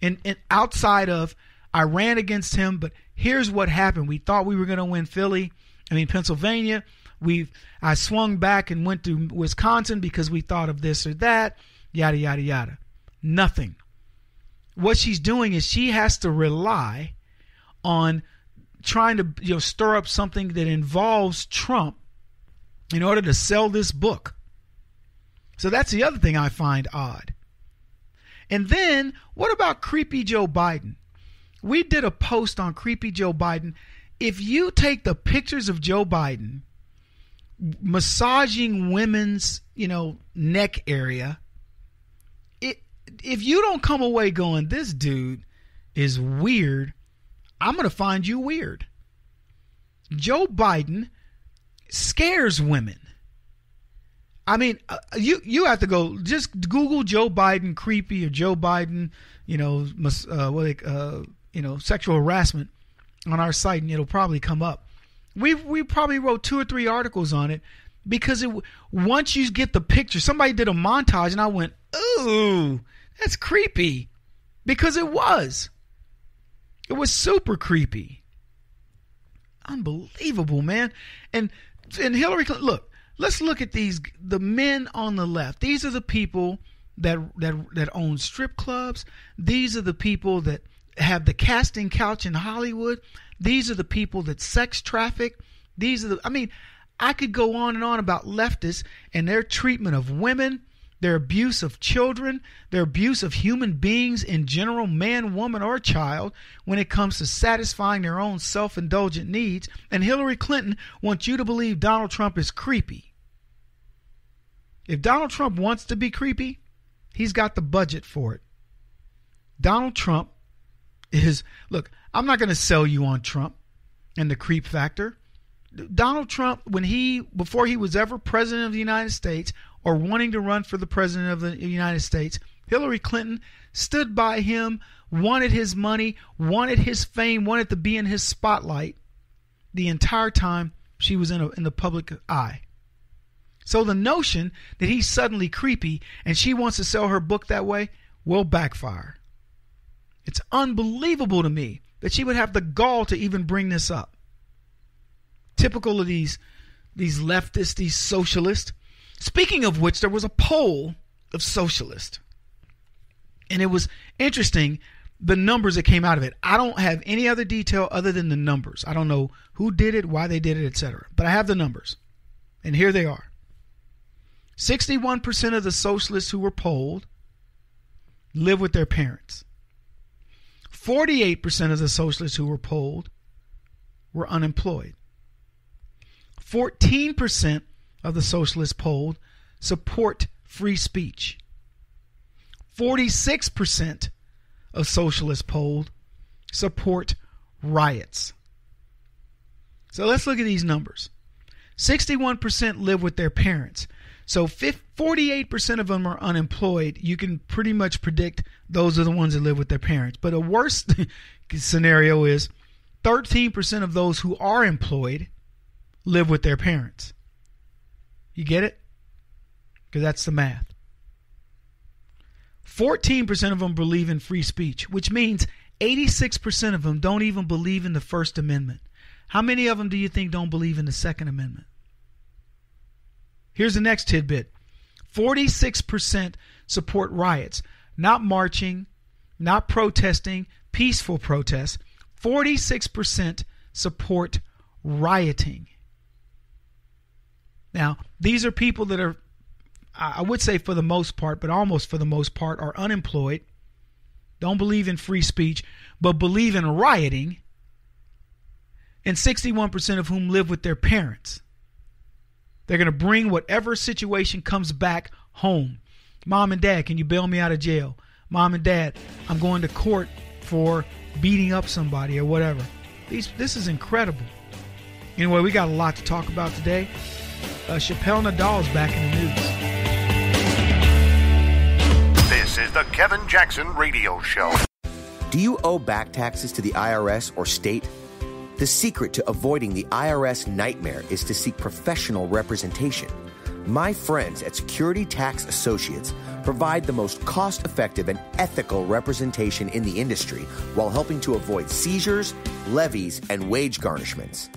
And outside of, I ran against him, but here's what happened. We thought we were going to win Pennsylvania. I swung back and went to Wisconsin because we thought of this or that, yada, yada, yada. Nothing. What she's doing is she has to rely on trying to stir up something that involves Trump in order to sell this book. So that's the other thing I find odd. And then, what about creepy Joe Biden? We did a post on creepy Joe Biden. If you take the pictures of Joe Biden massaging women's, neck area, if you don't come away going, this dude is weird, I'm going to find you weird. Joe Biden scares women. I mean, you have to go just Google Joe Biden creepy or Joe Biden, sexual harassment on our site, and it'll probably come up. We probably wrote 2 or 3 articles on it because once you get the picture, somebody did a montage, and I went, ooh, that's creepy, because it was super creepy, unbelievable, man. And Hillary Clinton, look. Let's look at the men on the left. These are the people that own strip clubs. These are the people that have the casting couch in Hollywood. These are the people that sex traffic. I could go on and on about leftists and their treatment of women, their abuse of children, their abuse of human beings in general, man, woman, or child, when it comes to satisfying their own self-indulgent needs. And Hillary Clinton wants you to believe Donald Trump is creepy. If Donald Trump wants to be creepy, he's got the budget for it. Donald Trump is, look, I'm not going to sell you on Trump and the creep factor. Donald Trump, before he was ever president of the United States or wanting to run for the president of the United States, Hillary Clinton stood by him, wanted his money, wanted his fame, wanted to be in his spotlight the entire time she was in the public eye. So the notion that he's suddenly creepy and she wants to sell her book that way will backfire. It's unbelievable to me that she would have the gall to even bring this up. Typical of these leftists, these socialists. Speaking of which, there was a poll of socialists. And it was interesting, the numbers that came out of it. I don't have any other detail other than the numbers. I don't know who did it, why they did it, etc. But I have the numbers. And here they are. 61% of the socialists who were polled live with their parents. 48% of the socialists who were polled were unemployed. 14% of the socialists polled support free speech. 46% of socialists polled support riots. So let's look at these numbers. 61% live with their parents. So 48% of them are unemployed. You can pretty much predict those are the ones that live with their parents. But a worse scenario is 13% of those who are employed live with their parents. You get it? Because that's the math. 14% of them believe in free speech, which means 86% of them don't even believe in the First Amendment. How many of them do you think don't believe in the Second Amendment? Here's the next tidbit. 46% support riots, not marching, not protesting, peaceful protests. 46% support rioting. Now, these are people that are, I would say for the most part, but almost for the most part, are unemployed, don't believe in free speech, but believe in rioting, and 61% of whom live with their parents. They're going to bring whatever situation comes back home. Mom and Dad, can you bail me out of jail? Mom and Dad, I'm going to court for beating up somebody or whatever. This is incredible. Anyway, we got a lot to talk about today. Chappelle Nadal's back in the news. This is the Kevin Jackson Radio Show. Do you owe back taxes to the IRS or state? The secret to avoiding the IRS nightmare is to seek professional representation. My friends at Security Tax Associates provide the most cost-effective and ethical representation in the industry while helping to avoid seizures, levies, and wage garnishments.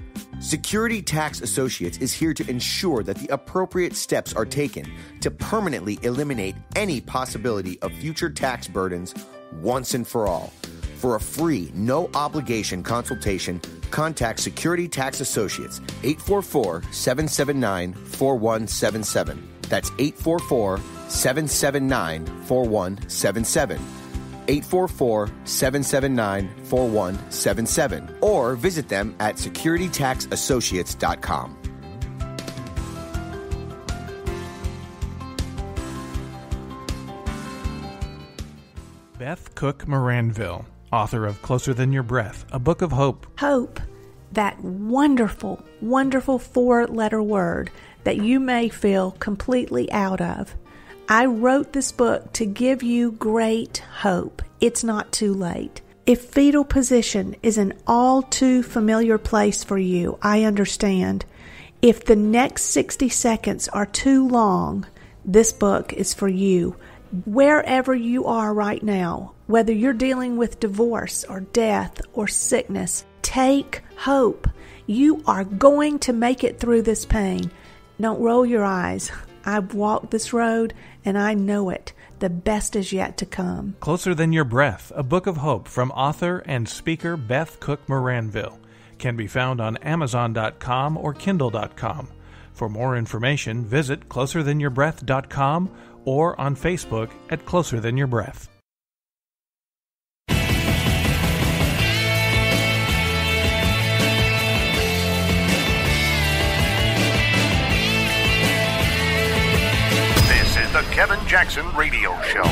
Security Tax Associates is here to ensure that the appropriate steps are taken to permanently eliminate any possibility of future tax burdens once and for all. For a free, no-obligation consultation, contact Security Tax Associates, 844-779-4177. That's 844-779-4177. 844-779-4177. Or visit them at securitytaxassociates.com. Beth Cook Moranville, author of Closer Than Your Breath, a book of hope. Hope, that wonderful, wonderful 4-letter word that you may feel completely out of. I wrote this book to give you great hope. It's not too late. If fetal position is an all too familiar place for you, I understand. If the next 60 seconds are too long, this book is for you. Wherever you are right now, whether you're dealing with divorce or death or sickness, take hope. You are going to make it through this pain. Don't roll your eyes. I've walked this road and I know it. The best is yet to come. Closer Than Your Breath, a book of hope from author and speaker Beth Cook Moranville, can be found on Amazon.com or Kindle.com. For more information, visit closerthanyourBreath.com or on Facebook at Closer Than Your Breath. This is the Kevin Jackson Radio Show.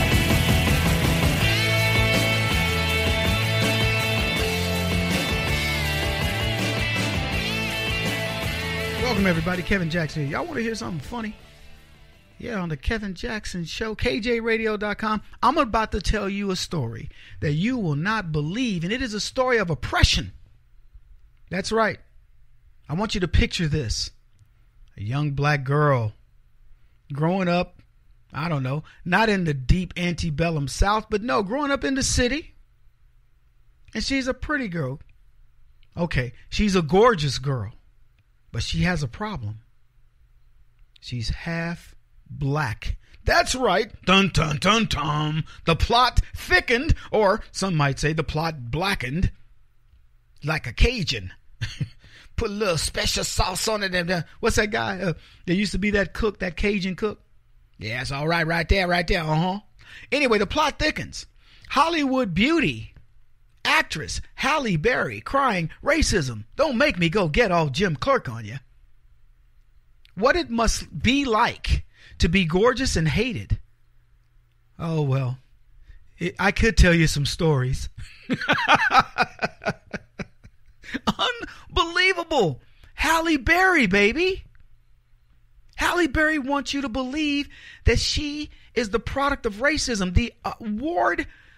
Welcome, everybody. Kevin Jackson here. Y'all want to hear something funny? Yeah, on the Kevin Jackson Show, KJRadio.com. I'm about to tell you a story that you will not believe, and it is a story of oppression. That's right. I want you to picture this. A young black girl growing up, I don't know, not in the deep antebellum South, but no, growing up in the city. And she's a pretty girl. Okay, she's a gorgeous girl, but she has a problem. She's half black. That's right. Dun, dun, dun, dun. The plot thickened, or some might say the plot blackened, like a Cajun. Put a little special sauce on it. And what's that guy? There used to be that cook, that Cajun cook. Yeah, it's all right, right there. Uh-huh. Anyway, the plot thickens. Hollywood beauty, actress Halle Berry crying, racism. Don't make me go get all Jim Clerk on you. what it must be like to be gorgeous and hated. Oh, well, I could tell you some stories. Unbelievable. Halle Berry, baby. Halle Berry wants you to believe that she is the product of racism. The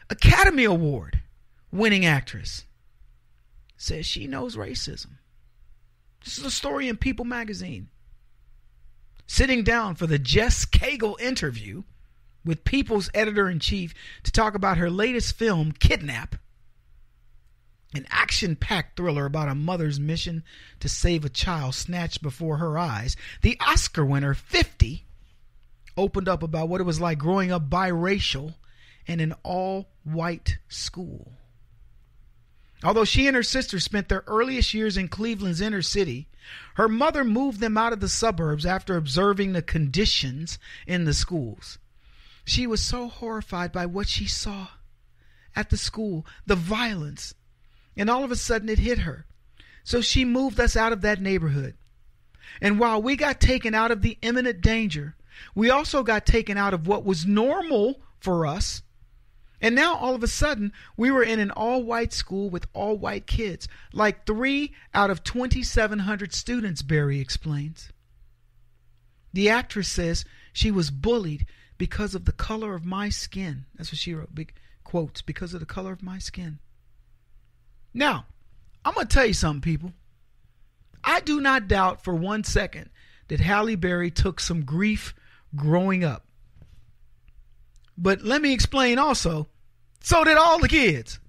Academy Award winning actress says she knows racism. This is a story in People magazine. Sitting down for the Jess Cagle interview with People's editor-in-chief to talk about her latest film, Kidnap, an action-packed thriller about a mother's mission to save a child snatched before her eyes. The Oscar winner, 50, opened up about what it was like growing up biracial in an all-white school. Although she and her sister spent their earliest years in Cleveland's inner city, her mother moved them out of the suburbs after observing the conditions in the schools. She was so horrified by what she saw at the school, the violence, and all of a sudden it hit her. So she moved us out of that neighborhood. And while we got taken out of the imminent danger, we also got taken out of what was normal for us. And now all of a sudden we were in an all-white school with all-white kids, like 3 out of 2,700 students, Berry explains. The actress says she was bullied because of the color of my skin. That's what she wrote, big quotes, because of the color of my skin. Now, I'm going to tell you something, people. I do not doubt for 1 second that Halle Berry took some grief growing up. But let me explain also, so did all the kids.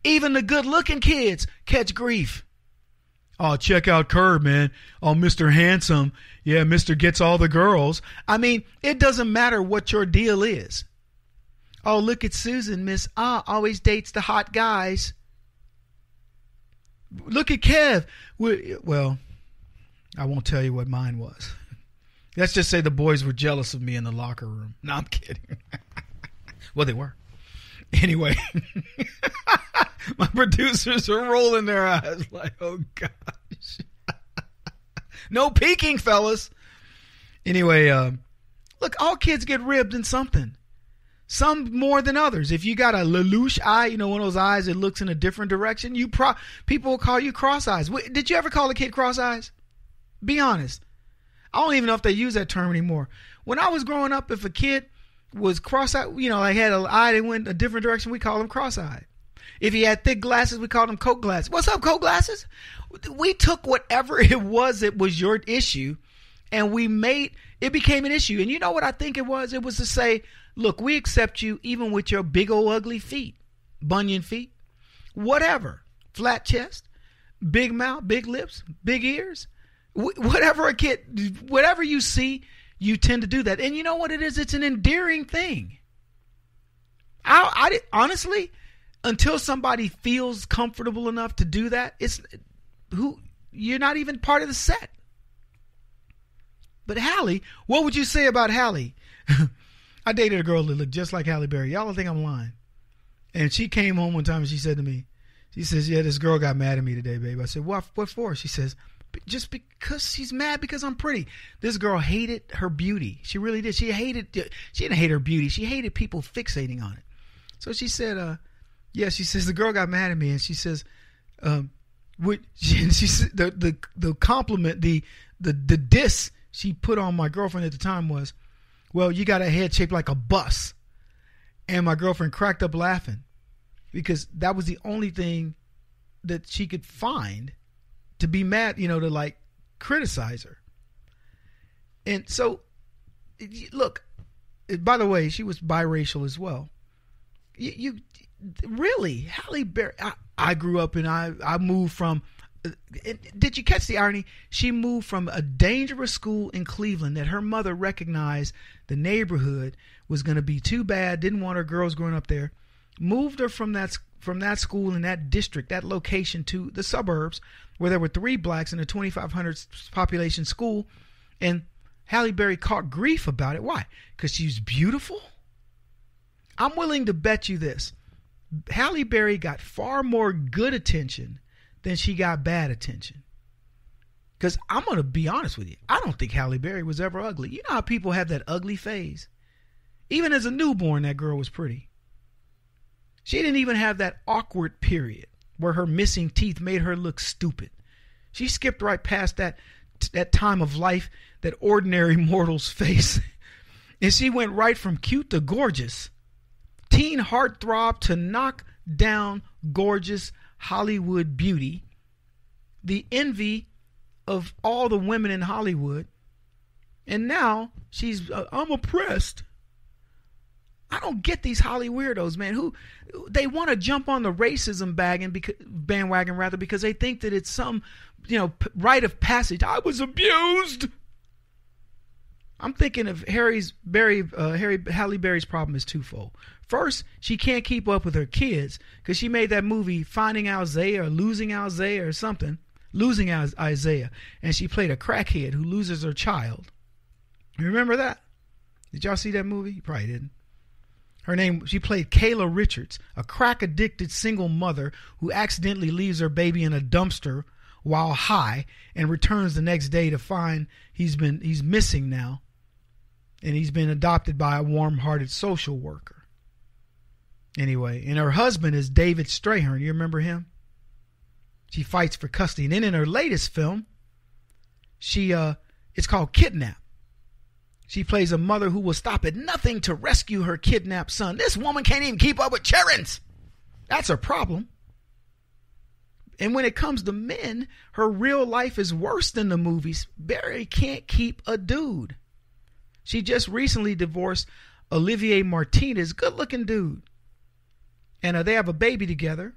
Even the good-looking kids catch grief. Oh, check out Curb, man. Oh, Mr. Handsome. Yeah, Mr. Gets all the girls. I mean, it doesn't matter what your deal is. Oh, look at Susan. Miss always dates the hot guys. Look at Kev. Well, I won't tell you what mine was. Let's just say the boys were jealous of me in the locker room. No, I'm kidding. Well, they were. Anyway, my producers are rolling their eyes like, oh, gosh. No peeking, fellas. Anyway, look, all kids get ribbed in something. Some more than others. If you got a lelouch eye, you know, one of those eyes that looks in a different direction, people will call you cross eyes. Did you ever call a kid cross eyes? Be honest. I don't even know if they use that term anymore. When I was growing up, if a kid was cross-eyed, you know, like had an eye that went a different direction, we called him cross-eyed. If he had thick glasses, we called him Coke glasses. What's up, Coke glasses? We took whatever it was that was your issue, and it became an issue. And you know what I think it was? It was to say, look, we accept you even with your big old ugly feet, bunion feet, whatever, flat chest, big mouth, big lips, big ears. Whatever you see, you tend to do that. And you know what it is? It's an endearing thing. I honestly, until somebody feels comfortable enough to do that, you're not even part of the set. But Halle, what would you say about Halle? I dated a girl that looked just like Halle Berry. Y'all don't think I'm lying. And she came home one time and she said to me, she says, yeah, this girl got mad at me today, babe. I said, what for? She says, just because she's mad because I'm pretty. This girl hated her beauty. She really did. She didn't hate her beauty. She hated people fixating on it. So she said, yeah, she says, the girl got mad at me. And she says, she said, the compliment, the diss she put on my girlfriend at the time was, well, you got a head shaped like a bus. And my girlfriend cracked up laughing because that was the only thing that she could find to be mad, you know, to like criticize her. And so, look, by the way, she was biracial as well. You really, Halle Berry, I grew up and I moved from, did you catch the irony? She moved from a dangerous school in Cleveland that her mother recognized the neighborhood was going to be too bad, didn't want her girls growing up there, moved her from that school in that district, that location, to the suburbs where there were 3 blacks in a 2,500 population school. And Halle Berry caught grief about it. Why? Because she's beautiful? I'm willing to bet you this. Halle Berry got far more good attention than she got bad attention. Because I'm going to be honest with you. I don't think Halle Berry was ever ugly. You know how people have that ugly phase? Even as a newborn, that girl was pretty. She didn't even have that awkward period where her missing teeth made her look stupid. She skipped right past that time of life that ordinary mortals face. And she went right from cute to gorgeous. Teen heartthrob to knock down gorgeous Hollywood beauty. The envy of all the women in Hollywood. And now she's, I'm oppressed. I don't get these Holly weirdos, man, who they want to jump on the racism bandwagon rather because they think that it's some, rite of passage. I was abused. I'm thinking of Halle Berry's problem is twofold. First, she can't keep up with her kids because she made that movie Finding Isaiah or Losing Isaiah or something. Losing Isaiah. And she played a crackhead who loses her child. You remember that? Did y'all see that movie? You probably didn't. She played Kayla Richards, a crack-addicted single mother who accidentally leaves her baby in a dumpster while high and returns the next day to find he's missing now. And he's been adopted by a warm-hearted social worker. Anyway, and her husband is David Strayhorn. You remember him? She fights for custody. And then in her latest film, it's called Kidnap. She plays a mother who will stop at nothing to rescue her kidnapped son. This woman can't even keep up with children. That's her problem. And when it comes to men, her real life is worse than the movies. Berry can't keep a dude. She just recently divorced Olivier Martinez, good-looking dude. And they have a baby together.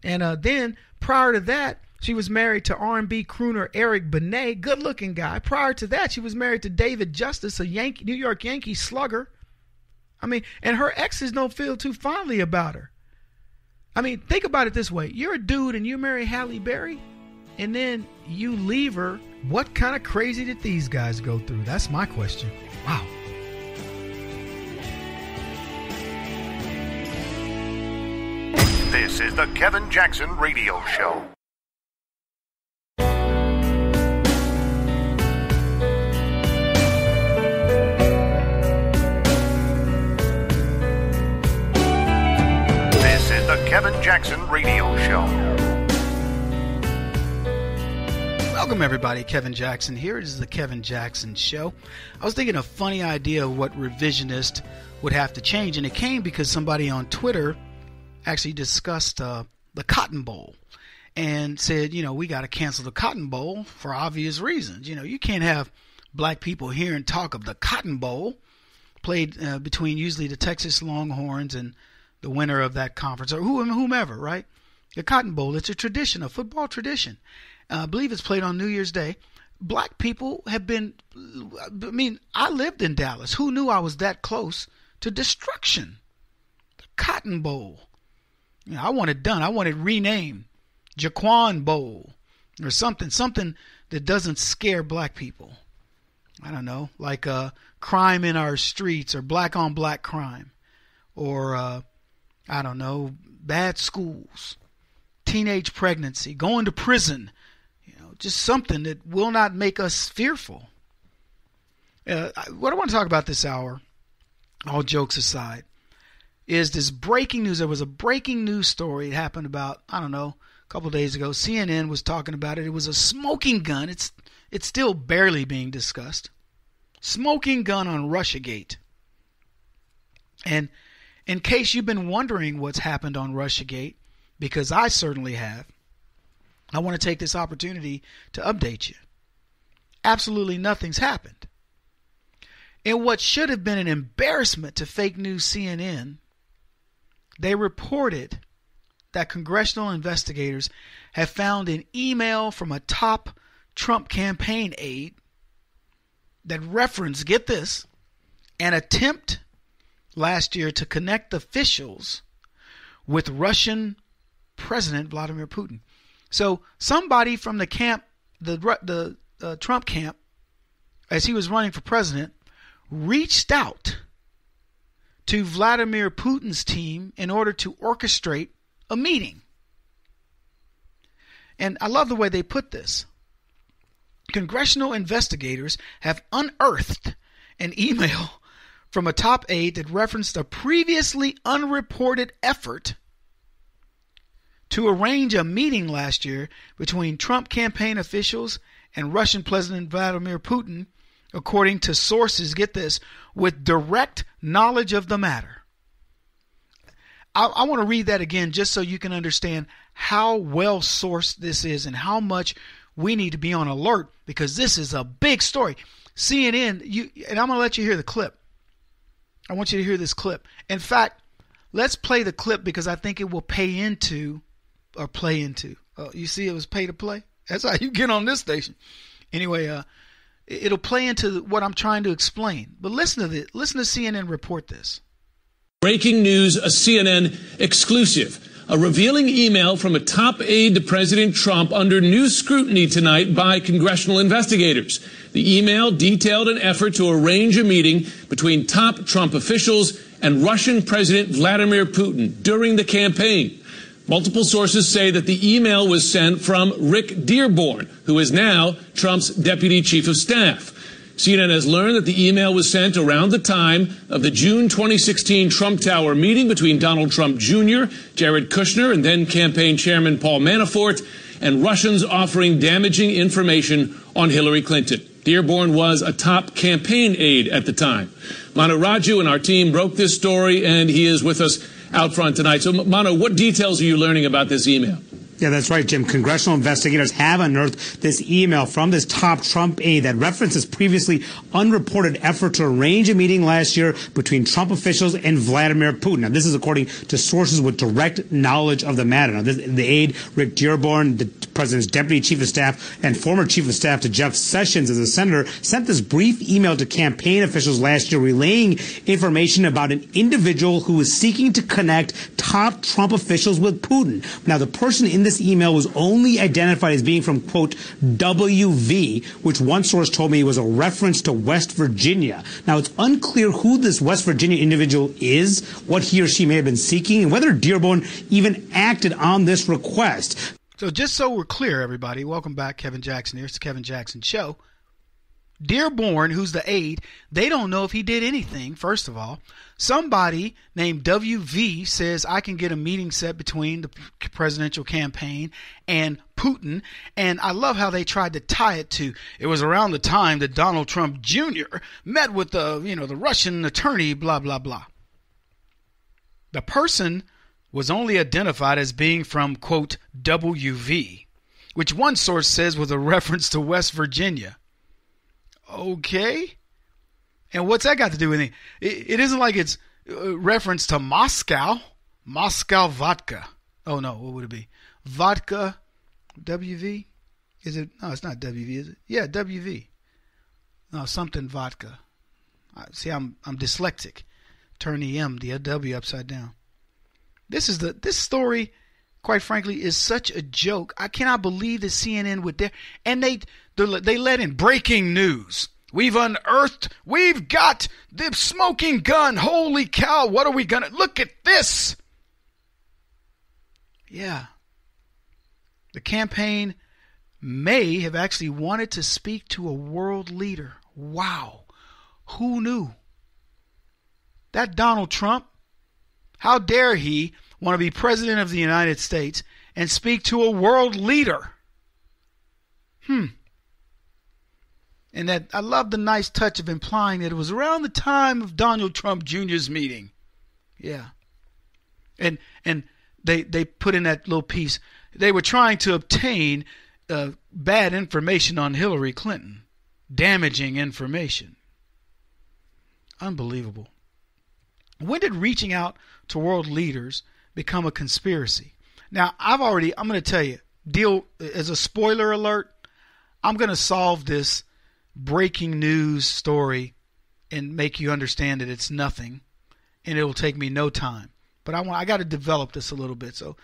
And then, prior to that, she was married to R&B crooner Eric Benet, good-looking guy. Prior to that, she was married to David Justice, a New York Yankee slugger. I mean, and her exes don't feel too fondly about her. I mean, think about it this way. You're a dude and you marry Halle Berry, and then you leave her. What kind of crazy did these guys go through? That's my question. Wow. This is the Kevin Jackson Radio Show. This is the Kevin Jackson Radio Show. Welcome, everybody. Kevin Jackson here. It is the Kevin Jackson Show. I was thinking a funny idea of what revisionist would have to change, and it came because somebody on Twitter actually discussed the Cotton Bowl and said, we got to cancel the Cotton Bowl for obvious reasons. You can't have black people hear and talk of the Cotton Bowl played between usually the Texas Longhorns and the winner of that conference or whomever, right? The Cotton Bowl, it's a tradition, a football tradition. I believe it's played on New Year's Day. Black people have been, I lived in Dallas. Who knew I was that close to destruction? The Cotton Bowl. I want it done. I want it renamed Jaquan Bowl or something that doesn't scare black people. I don't know, like crime in our streets or black on black crime or, I don't know, bad schools, teenage pregnancy, going to prison, just something that will not make us fearful. What I want to talk about this hour, all jokes aside, is this breaking news. There was a breaking news story. It happened about, a couple of days ago. CNN was talking about it. It was a smoking gun. It's still barely being discussed. Smoking gun on Russiagate. And in case you've been wondering what's happened on Russiagate, because I certainly have, I want to take this opportunity to update you. Absolutely nothing's happened. In what should have been an embarrassment to fake news CNN, they reported that congressional investigators have found an email from a top Trump campaign aide that referenced, get this, an attempt last year to connect officials with Russian President Vladimir Putin. So somebody from the camp, the Trump camp, as he was running for president, reached out to Vladimir Putin's team in order to orchestrate a meeting. And I love the way they put this. Congressional investigators have unearthed an email from a top aide that referenced a previously unreported effort to arrange a meeting last year between Trump campaign officials and Russian President Vladimir Putin, according to sources, get this, with direct knowledge of the matter. I want to read that again just so you can understand how well sourced this is and how much we need to be on alert, because this is a big story. CNN, and I'm going to let you hear the clip. I want you to hear this clip. In fact, let's play the clip because I think it will play into. You see, it was pay to play. That's how you get on this station. Anyway, it'll play into what I'm trying to explain. But listen to this. Listen to CNN report this. Breaking news, a CNN exclusive. A revealing email from a top aide to President Trump under new scrutiny tonight by congressional investigators. The email detailed an effort to arrange a meeting between top Trump officials and Russian President Vladimir Putin during the campaign. Multiple sources say that the email was sent from Rick Dearborn, who is now Trump's deputy chief of staff. CNN has learned that the email was sent around the time of the June 2016 Trump Tower meeting between Donald Trump Jr., Jared Kushner, and then campaign chairman Paul Manafort, and Russians offering damaging information on Hillary Clinton. Dearborn was a top campaign aide at the time. Manu Raju and our team broke this story, and he is with us out front tonight. So, Manu, what details are you learning about this email? Yeah, that's right, Jim. Congressional investigators have unearthed this email from this top Trump aide that references previously unreported effort to arrange a meeting last year between Trump officials and Vladimir Putin. Now, this is according to sources with direct knowledge of the matter. Now, the aide, Rick Dearborn, the president's deputy chief of staff and former chief of staff to Jeff Sessions as a senator, sent this brief email to campaign officials last year relaying information about an individual who was seeking to connect top Trump officials with Putin. Now, the person in this email was only identified as being from, quote, WV, which one source told me was a reference to West Virginia. Now, it's unclear who this West Virginia individual is, what he or she may have been seeking, and whether Dearborn even acted on this request. So just so we're clear, everybody, welcome back. Kevin Jackson here. It's the Kevin Jackson Show. Dearborn, who's the aide, they don't know if he did anything, first of all. Somebody named WV says, I can get a meeting set between the presidential campaign and Putin. And I love how they tried to tie it to, it was around the time that Donald Trump Jr. met with the Russian attorney, blah, blah, blah. The person was only identified as being from, quote, WV, which one source says was a reference to West Virginia. Okay. And what's that got to do with it? It isn't like it's reference to Moscow vodka. Oh, no. What would it be? Vodka, WV? Is it? No, it's not WV, is it? Yeah, WV. No, something vodka. See, I'm dyslexic. Turn the M, the W upside down. This story, quite frankly, is such a joke. I cannot believe that CNN would dare. And they let in breaking news. We've got the smoking gun. Holy cow, what are we going to... Look at this. Yeah. The campaign may have actually wanted to speak to a world leader. Wow. Who knew? That Donald Trump, how dare he want to be president of the United States and speak to a world leader? And that I love the nice touch of implying that it was around the time of Donald Trump Jr.'s meeting. Yeah. And they put in that little piece. They were trying to obtain bad information on Hillary Clinton. Damaging information. Unbelievable. When did reaching out to world leaders become a conspiracy? Now, I'm going to tell you, as a spoiler alert, I'm going to solve this breaking news story and make you understand that it's nothing, and it will take me no time. But I got to develop this a little bit. So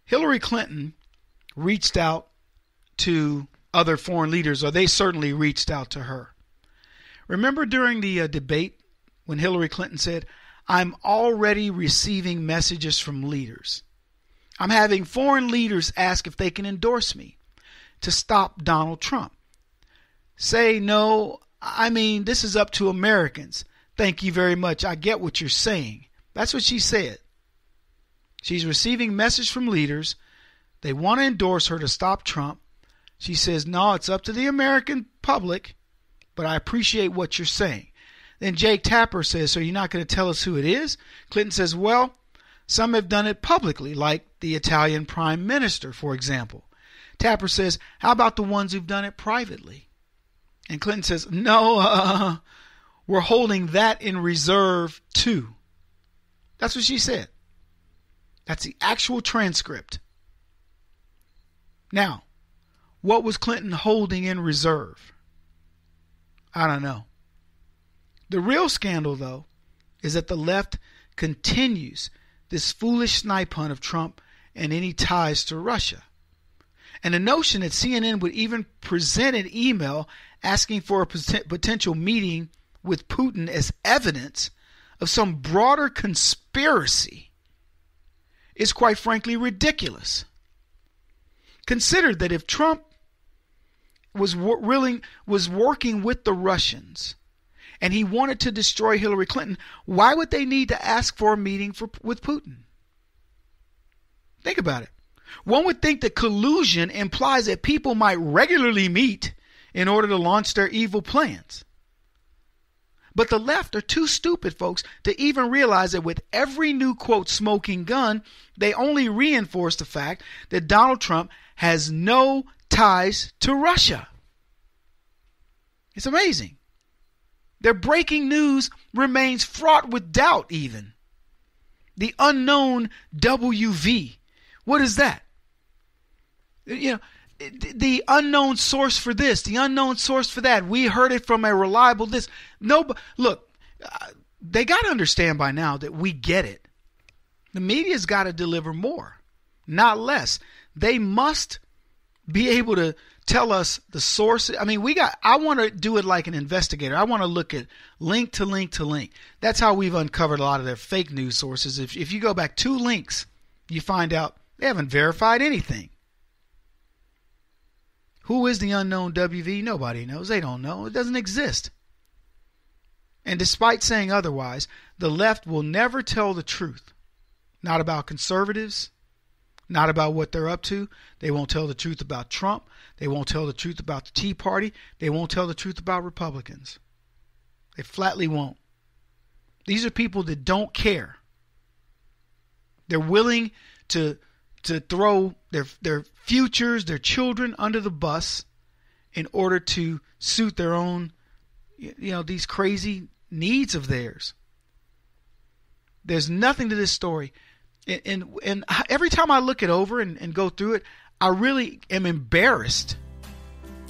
Hillary Clinton reached out to other foreign leaders, or they certainly reached out to her. Remember during the debate when Hillary Clinton said, I'm already receiving messages from leaders. I'm having foreign leaders ask if they can endorse me to stop Donald Trump. say, no, I mean, this is up to Americans. Thank you very much. I get what you're saying. That's what she said. She's receiving message from leaders. They want to endorse her to stop Trump. She says, no, it's up to the American public, but I appreciate what you're saying. Then Jake Tapper says, so you're not going to tell us who it is? Clinton says, well, some have done it publicly, like the Italian prime minister, for example. Tapper says, how about the ones who've done it privately? And Clinton says, no, we're holding that in reserve too. That's what she said. That's the actual transcript. Now, what was Clinton holding in reserve? I don't know. The real scandal, though, is that the left continues this foolish snipe hunt of Trump and any ties to Russia. And the notion that CNN would even present an email asking for a potential meeting with Putin as evidence of some broader conspiracy is quite frankly ridiculous. Consider that if Trump was working with the Russians and he wanted to destroy Hillary Clinton, why would they need to ask for a meeting with Putin? Think about it. One would think that collusion implies that people might regularly meet in order to launch their evil plans. But the left are too stupid, folks, to even realize that with every new, quote, smoking gun, they only reinforce the fact that Donald Trump has no ties to Russia. It's amazing. Their breaking news remains fraught with doubt even. The unknown WV. What is that? You know, the unknown source for this, the unknown source for that. We heard it from a reliable this. No, look, they got to understand by now that we get it. The media's got to deliver more, not less. They must be able to tell us the source. I mean, I want to do it like an investigator. I want to look at link to link to link. That's how we've uncovered a lot of their fake news sources. If you go back 2 links, you find out they haven't verified anything. Who is the unknown WV? Nobody knows. They don't know. It doesn't exist. And despite saying otherwise, the left will never tell the truth. Not about conservatives. Not about what they're up to. They won't tell the truth about Trump. They won't tell the truth about the Tea Party. They won't tell the truth about Republicans. They flatly won't. These are people that don't care. They're willing to throw their futures, their children under the bus in order to suit their own, these crazy needs of theirs. There's nothing to this story. And every time I look it over and go through it, I really am embarrassed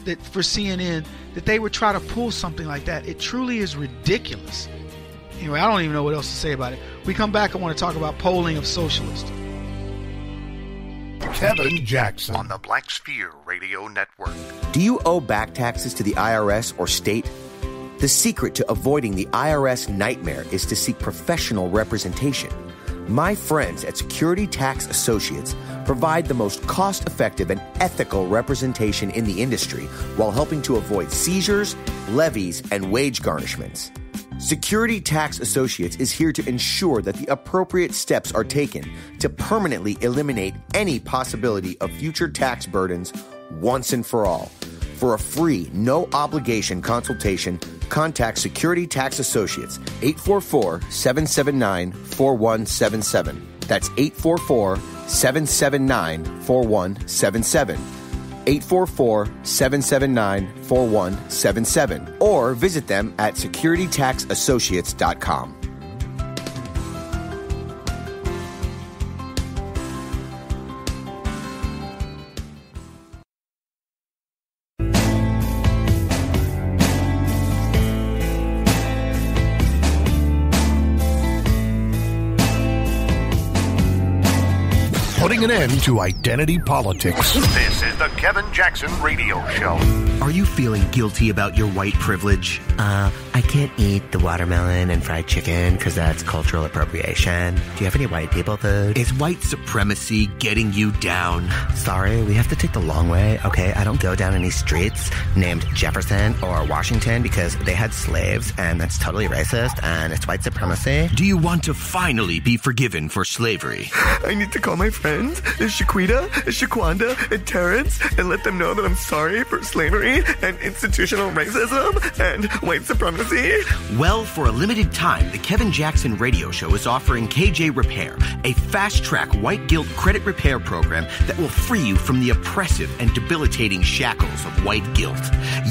that for CNN that they would try to pull something like that. It truly is ridiculous. Anyway, I don't even know what else to say about it. We come back, I want to talk about polling of socialists. Kevin Jackson on the Black Sphere Radio Network. Do you owe back taxes to the IRS or state? The secret to avoiding the IRS nightmare is to seek professional representation. My friends at Security Tax Associates provide the most cost-effective and ethical representation in the industry while helping to avoid seizures, levies, and wage garnishments. Security Tax Associates is here to ensure that the appropriate steps are taken to permanently eliminate any possibility of future tax burdens once and for all. For a free, no-obligation consultation, contact Security Tax Associates, 844-779-4177. That's 844-779-4177. 844-779-4177. Or visit them at securitytaxassociates.com. Putting an end to identity politics. This is the Kevin Jackson Radio Show. Are you feeling guilty about your white privilege? I can't eat the watermelon and fried chicken because that's cultural appropriation. Do you have any white people food? Is white supremacy getting you down? Sorry, we have to take the long way, okay? I don't go down any streets named Jefferson or Washington because they had slaves, and that's totally racist, and it's white supremacy. Do you want to finally be forgiven for slavery? I need to call my friends, Shaquita, Shaquanda, and Terrence, and let them know that I'm sorry for slavery and institutional racism and white supremacy. Well, for a limited time, the Kevin Jackson Radio Show is offering KJ Repair, a fast-track white guilt credit repair program that will free you from the oppressive and debilitating shackles of white guilt.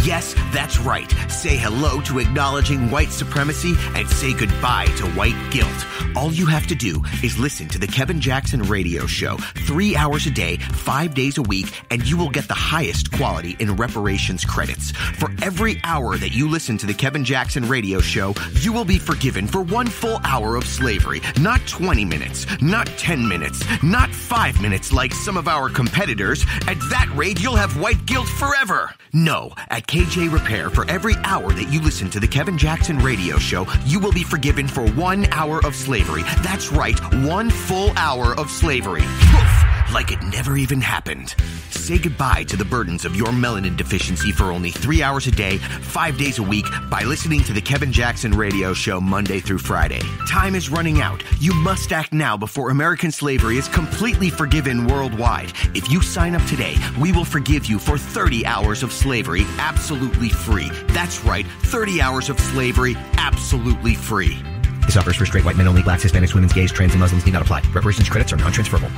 Yes, that's right. Say hello to acknowledging white supremacy and say goodbye to white guilt. All you have to do is listen to the Kevin Jackson Radio Show 3 hours a day, 5 days a week, and you will get the highest quality in reparations credits. For every hour that you listen to the Kevin Jackson Radio Show, you will be forgiven for 1 full hour of slavery. Not 20 minutes, not 10 minutes, not 5 minutes like some of our competitors. At that rate, you'll have white guilt forever. No, at KJ Repair, for every hour that you listen to the Kevin Jackson Radio Show, you will be forgiven for 1 hour of slavery. That's right, 1 full hour of slavery. Poof! Like it never even happened. Say goodbye to the burdens of your melanin deficiency for only 3 hours a day, 5 days a week by listening to the Kevin Jackson Radio Show Monday through Friday. Time is running out. You must act now before American slavery is completely forgiven worldwide. If you sign up today, we will forgive you for 30 hours of slavery absolutely free. That's right, 30 hours of slavery absolutely free. This offers for straight white men only. Blacks, Hispanics, women, gays, trans, and Muslims need not apply. Reparations credits are non-transferable.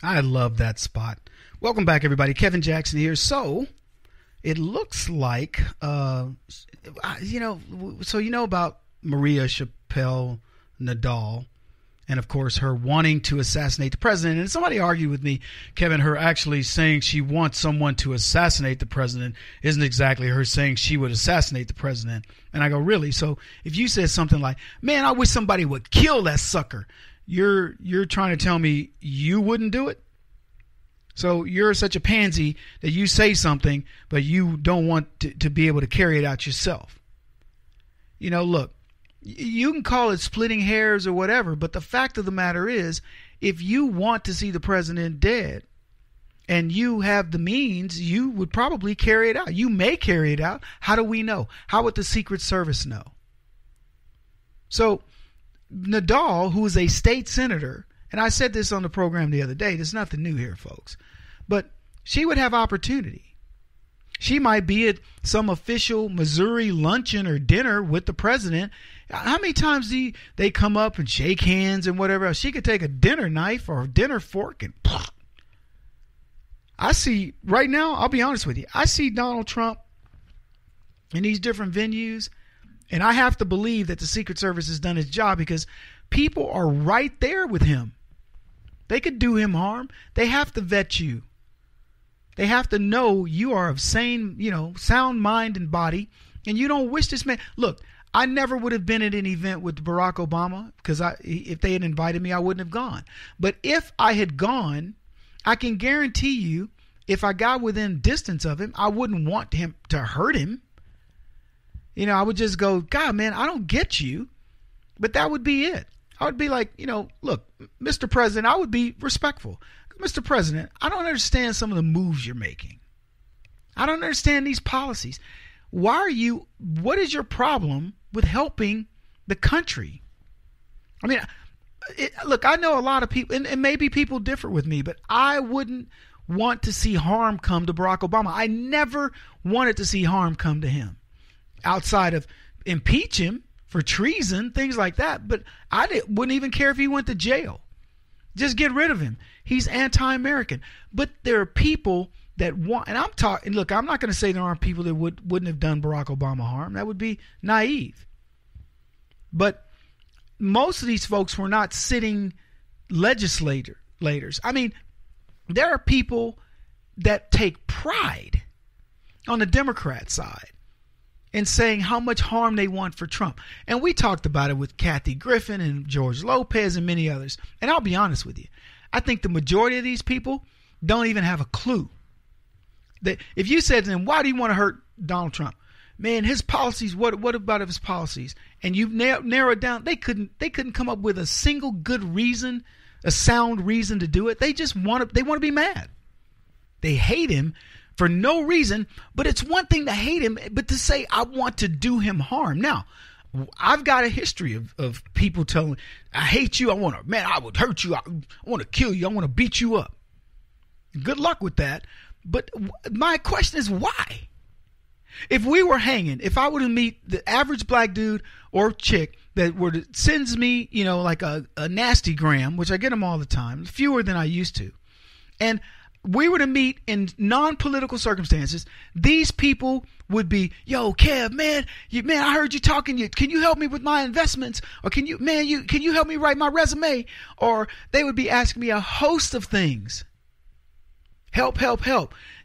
I love that spot. Welcome back, everybody. Kevin Jackson here. So, it looks like, so you know about Maria Chappelle Nadal, and of course her wanting to assassinate the president. And somebody argued with me, Kevin, her actually saying she wants someone to assassinate the president isn't exactly her saying she would assassinate the president. And I go, really? So if you said something like, man, I wish somebody would kill that sucker, you're trying to tell me you wouldn't do it? So you're such a pansy that you say something, but you don't want to be able to carry it out yourself. You know, look, you can call it splitting hairs or whatever, but the fact of the matter is, if you want to see the president dead and you have the means, you would probably carry it out. You may carry it out. How do we know? How would the Secret Service know? So Nadal, who is a state senator, and I said this on the program the other day, there's nothing new here, folks, but she would have opportunity. She might be at some official Missouri luncheon or dinner with the president. How many times do they come up and shake hands and whatever else? She could take a dinner knife or a dinner fork and I see right now, I'll be honest with you, I see Donald Trump in these different venues, and I have to believe that the Secret Service has done its job because people are right there with him. They could do him harm. They have to vet you. They have to know you are of sound mind and body, and you don't wish this man. Look, I never would have been at an event with Barack Obama because if they had invited me, I wouldn't have gone. But if I had gone, I can guarantee you, if I got within distance of him, I wouldn't want him to hurt him. You know, I would just go, God, man, I don't get you. But that would be it. I would be like, look, Mr. President, I would be respectful. Mr. President, I don't understand some of the moves you're making. I don't understand these policies. What is your problem with helping the country? I mean, look, I know a lot of people, and maybe people differ with me, but I wouldn't want to see harm come to Barack Obama. I never wanted to see harm come to him outside of impeach him for treason, things like that. But wouldn't even care if he went to jail. Just get rid of him. He's anti-American. But there are people that want, and look, I'm not going to say there aren't people that wouldn't have done Barack Obama harm. That would be naive. But most of these folks were not sitting legislators. I mean, there are people that take pride on the Democrat side in saying how much harm they want for Trump. And we talked about it with Kathy Griffin and George Lopez and many others. And I'll be honest with you. I think the majority of these people don't even have a clue. That if you said to them, why do you want to hurt Donald Trump? man, his policies, what about his policies? And you narrow it down. They couldn't come up with a single good reason, a sound reason to do it. They just want to be mad. They hate him for no reason, but it's one thing to hate him, but to say, I want to do him harm. Now, I've got a history of people telling me, I hate you. I would hurt you. I want to kill you. I want to beat you up. Good luck with that. But my question is, why? If we were hanging, if I were to meet the average black dude or chick that sends me, like a nasty gram, which I get them all the time, fewer than I used to, and we were to meet in non-political circumstances, these people would be, yo, Kev, man, I heard you talking. Can you help me with my investments? Or can you help me write my resume? Or they would be asking me a host of things. Help.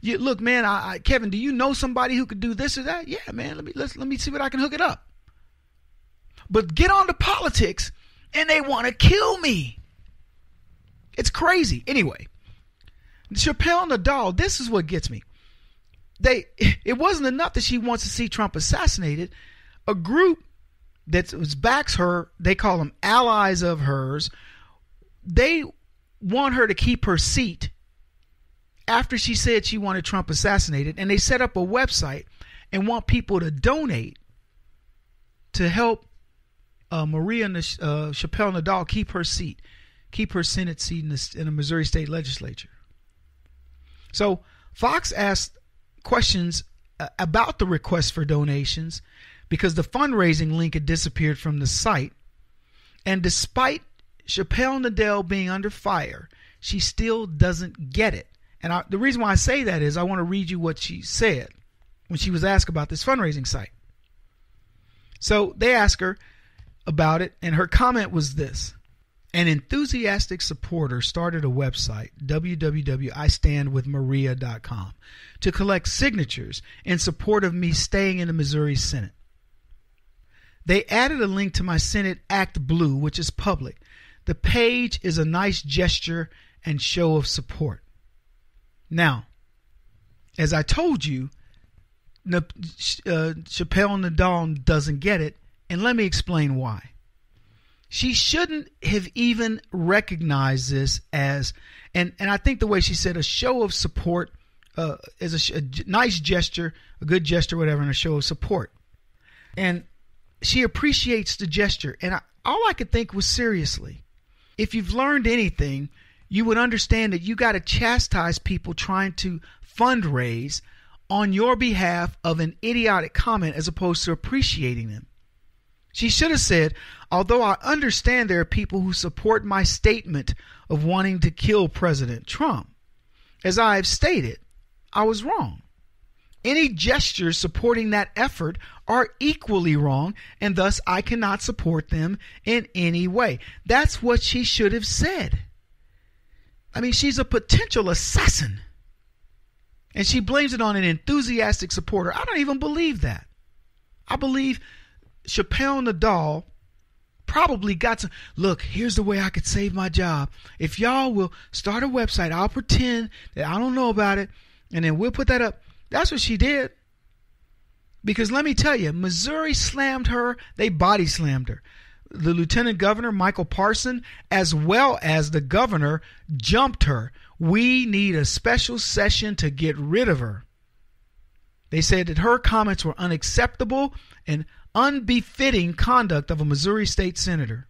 Look, man, Kevin, do you know somebody who could do this or that? Yeah, man, let me see what I can hook it up. But get on to politics and they want to kill me. It's crazy. Anyway, Chappelle Nadal, this is what gets me. It wasn't enough that she wants to see Trump assassinated. A group that backs her, they call them allies of hers, they want her to keep her seat after she said she wanted Trump assassinated, and they set up a website and want people to donate to help Chappelle Nadal keep her seat, keep her Senate seat in the Missouri State Legislature. So Fox asked questions about the request for donations because the fundraising link had disappeared from the site. And despite Chappelle Nadal being under fire, she still doesn't get it. And the reason why I say that is I want to read you what she said when she was asked about this fundraising site. So they asked her about it, and her comment was this. An enthusiastic supporter started a website, www.istandwithmaria.com, to collect signatures in support of me staying in the Missouri Senate. They added a link to my Senate Act Blue, which is public. The page is a nice gesture and show of support. Now, as I told you, Chappelle Nadal doesn't get it, and let me explain why. She shouldn't have even recognized this as, and I think the way she said, a show of support is a nice gesture, a good gesture, whatever, and a show of support. And she appreciates the gesture. And all I could think was, seriously, if you've learned anything, you would understand that you got to chastise people trying to fundraise on your behalf of an idiotic comment as opposed to appreciating them. She should have said, although I understand there are people who support my statement of wanting to kill President Trump, as I have stated, I was wrong. Any gestures supporting that effort are equally wrong, and thus I cannot support them in any way. That's what she should have said. I mean, she's a potential assassin. And she blames it on an enthusiastic supporter. I don't even believe that. I believe Chappelle Nadal probably got some, look, here's the way I could save my job. If y'all will start a website, I'll pretend that I don't know about it, and then we'll put that up. That's what she did. Because let me tell you, Missouri slammed her. They body slammed her. The Lieutenant Governor, Michael Parson, as well as the governor, jumped her. We need a special session to get rid of her. They said that her comments were unacceptable and unbefitting conduct of a Missouri state senator.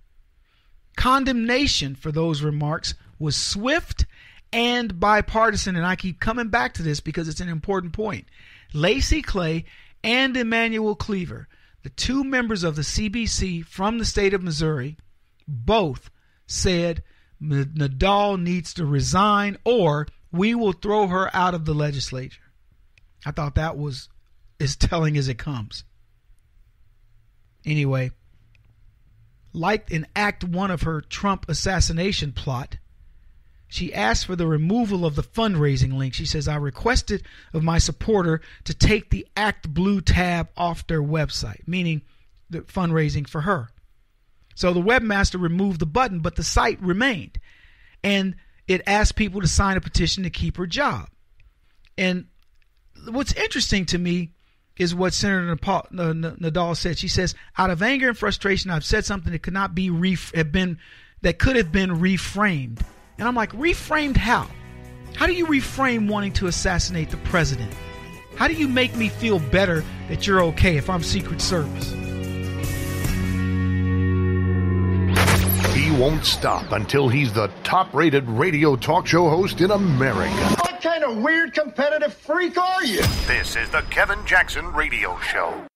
Condemnation for those remarks was swift and bipartisan, and I keep coming back to this because it's an important point. Lacey Clay and Emanuel Cleaver, the two members of the CBC from the state of Missouri, both said Nadal needs to resign or we will throw her out of the legislature. I thought that was as telling as it comes. Anyway, like in Act 1 of her Trump assassination plot, she asked for the removal of the fundraising link. She says, I requested of my supporter to take the Act Blue tab off their website, meaning the fundraising for her. So the webmaster removed the button, but the site remained. And it asked people to sign a petition to keep her job. And what's interesting to me is what Senator Nadal said. She says, out of anger and frustration, I've said something that could not be that could have been reframed. And I'm like, reframed how? How do you reframe wanting to assassinate the president? How do you make me feel better that you're okay if I'm Secret Service? He won't stop until he's the top-rated radio talk show host in America. What kind of weird competitive freak are you? This is the Kevin Jackson Radio Show.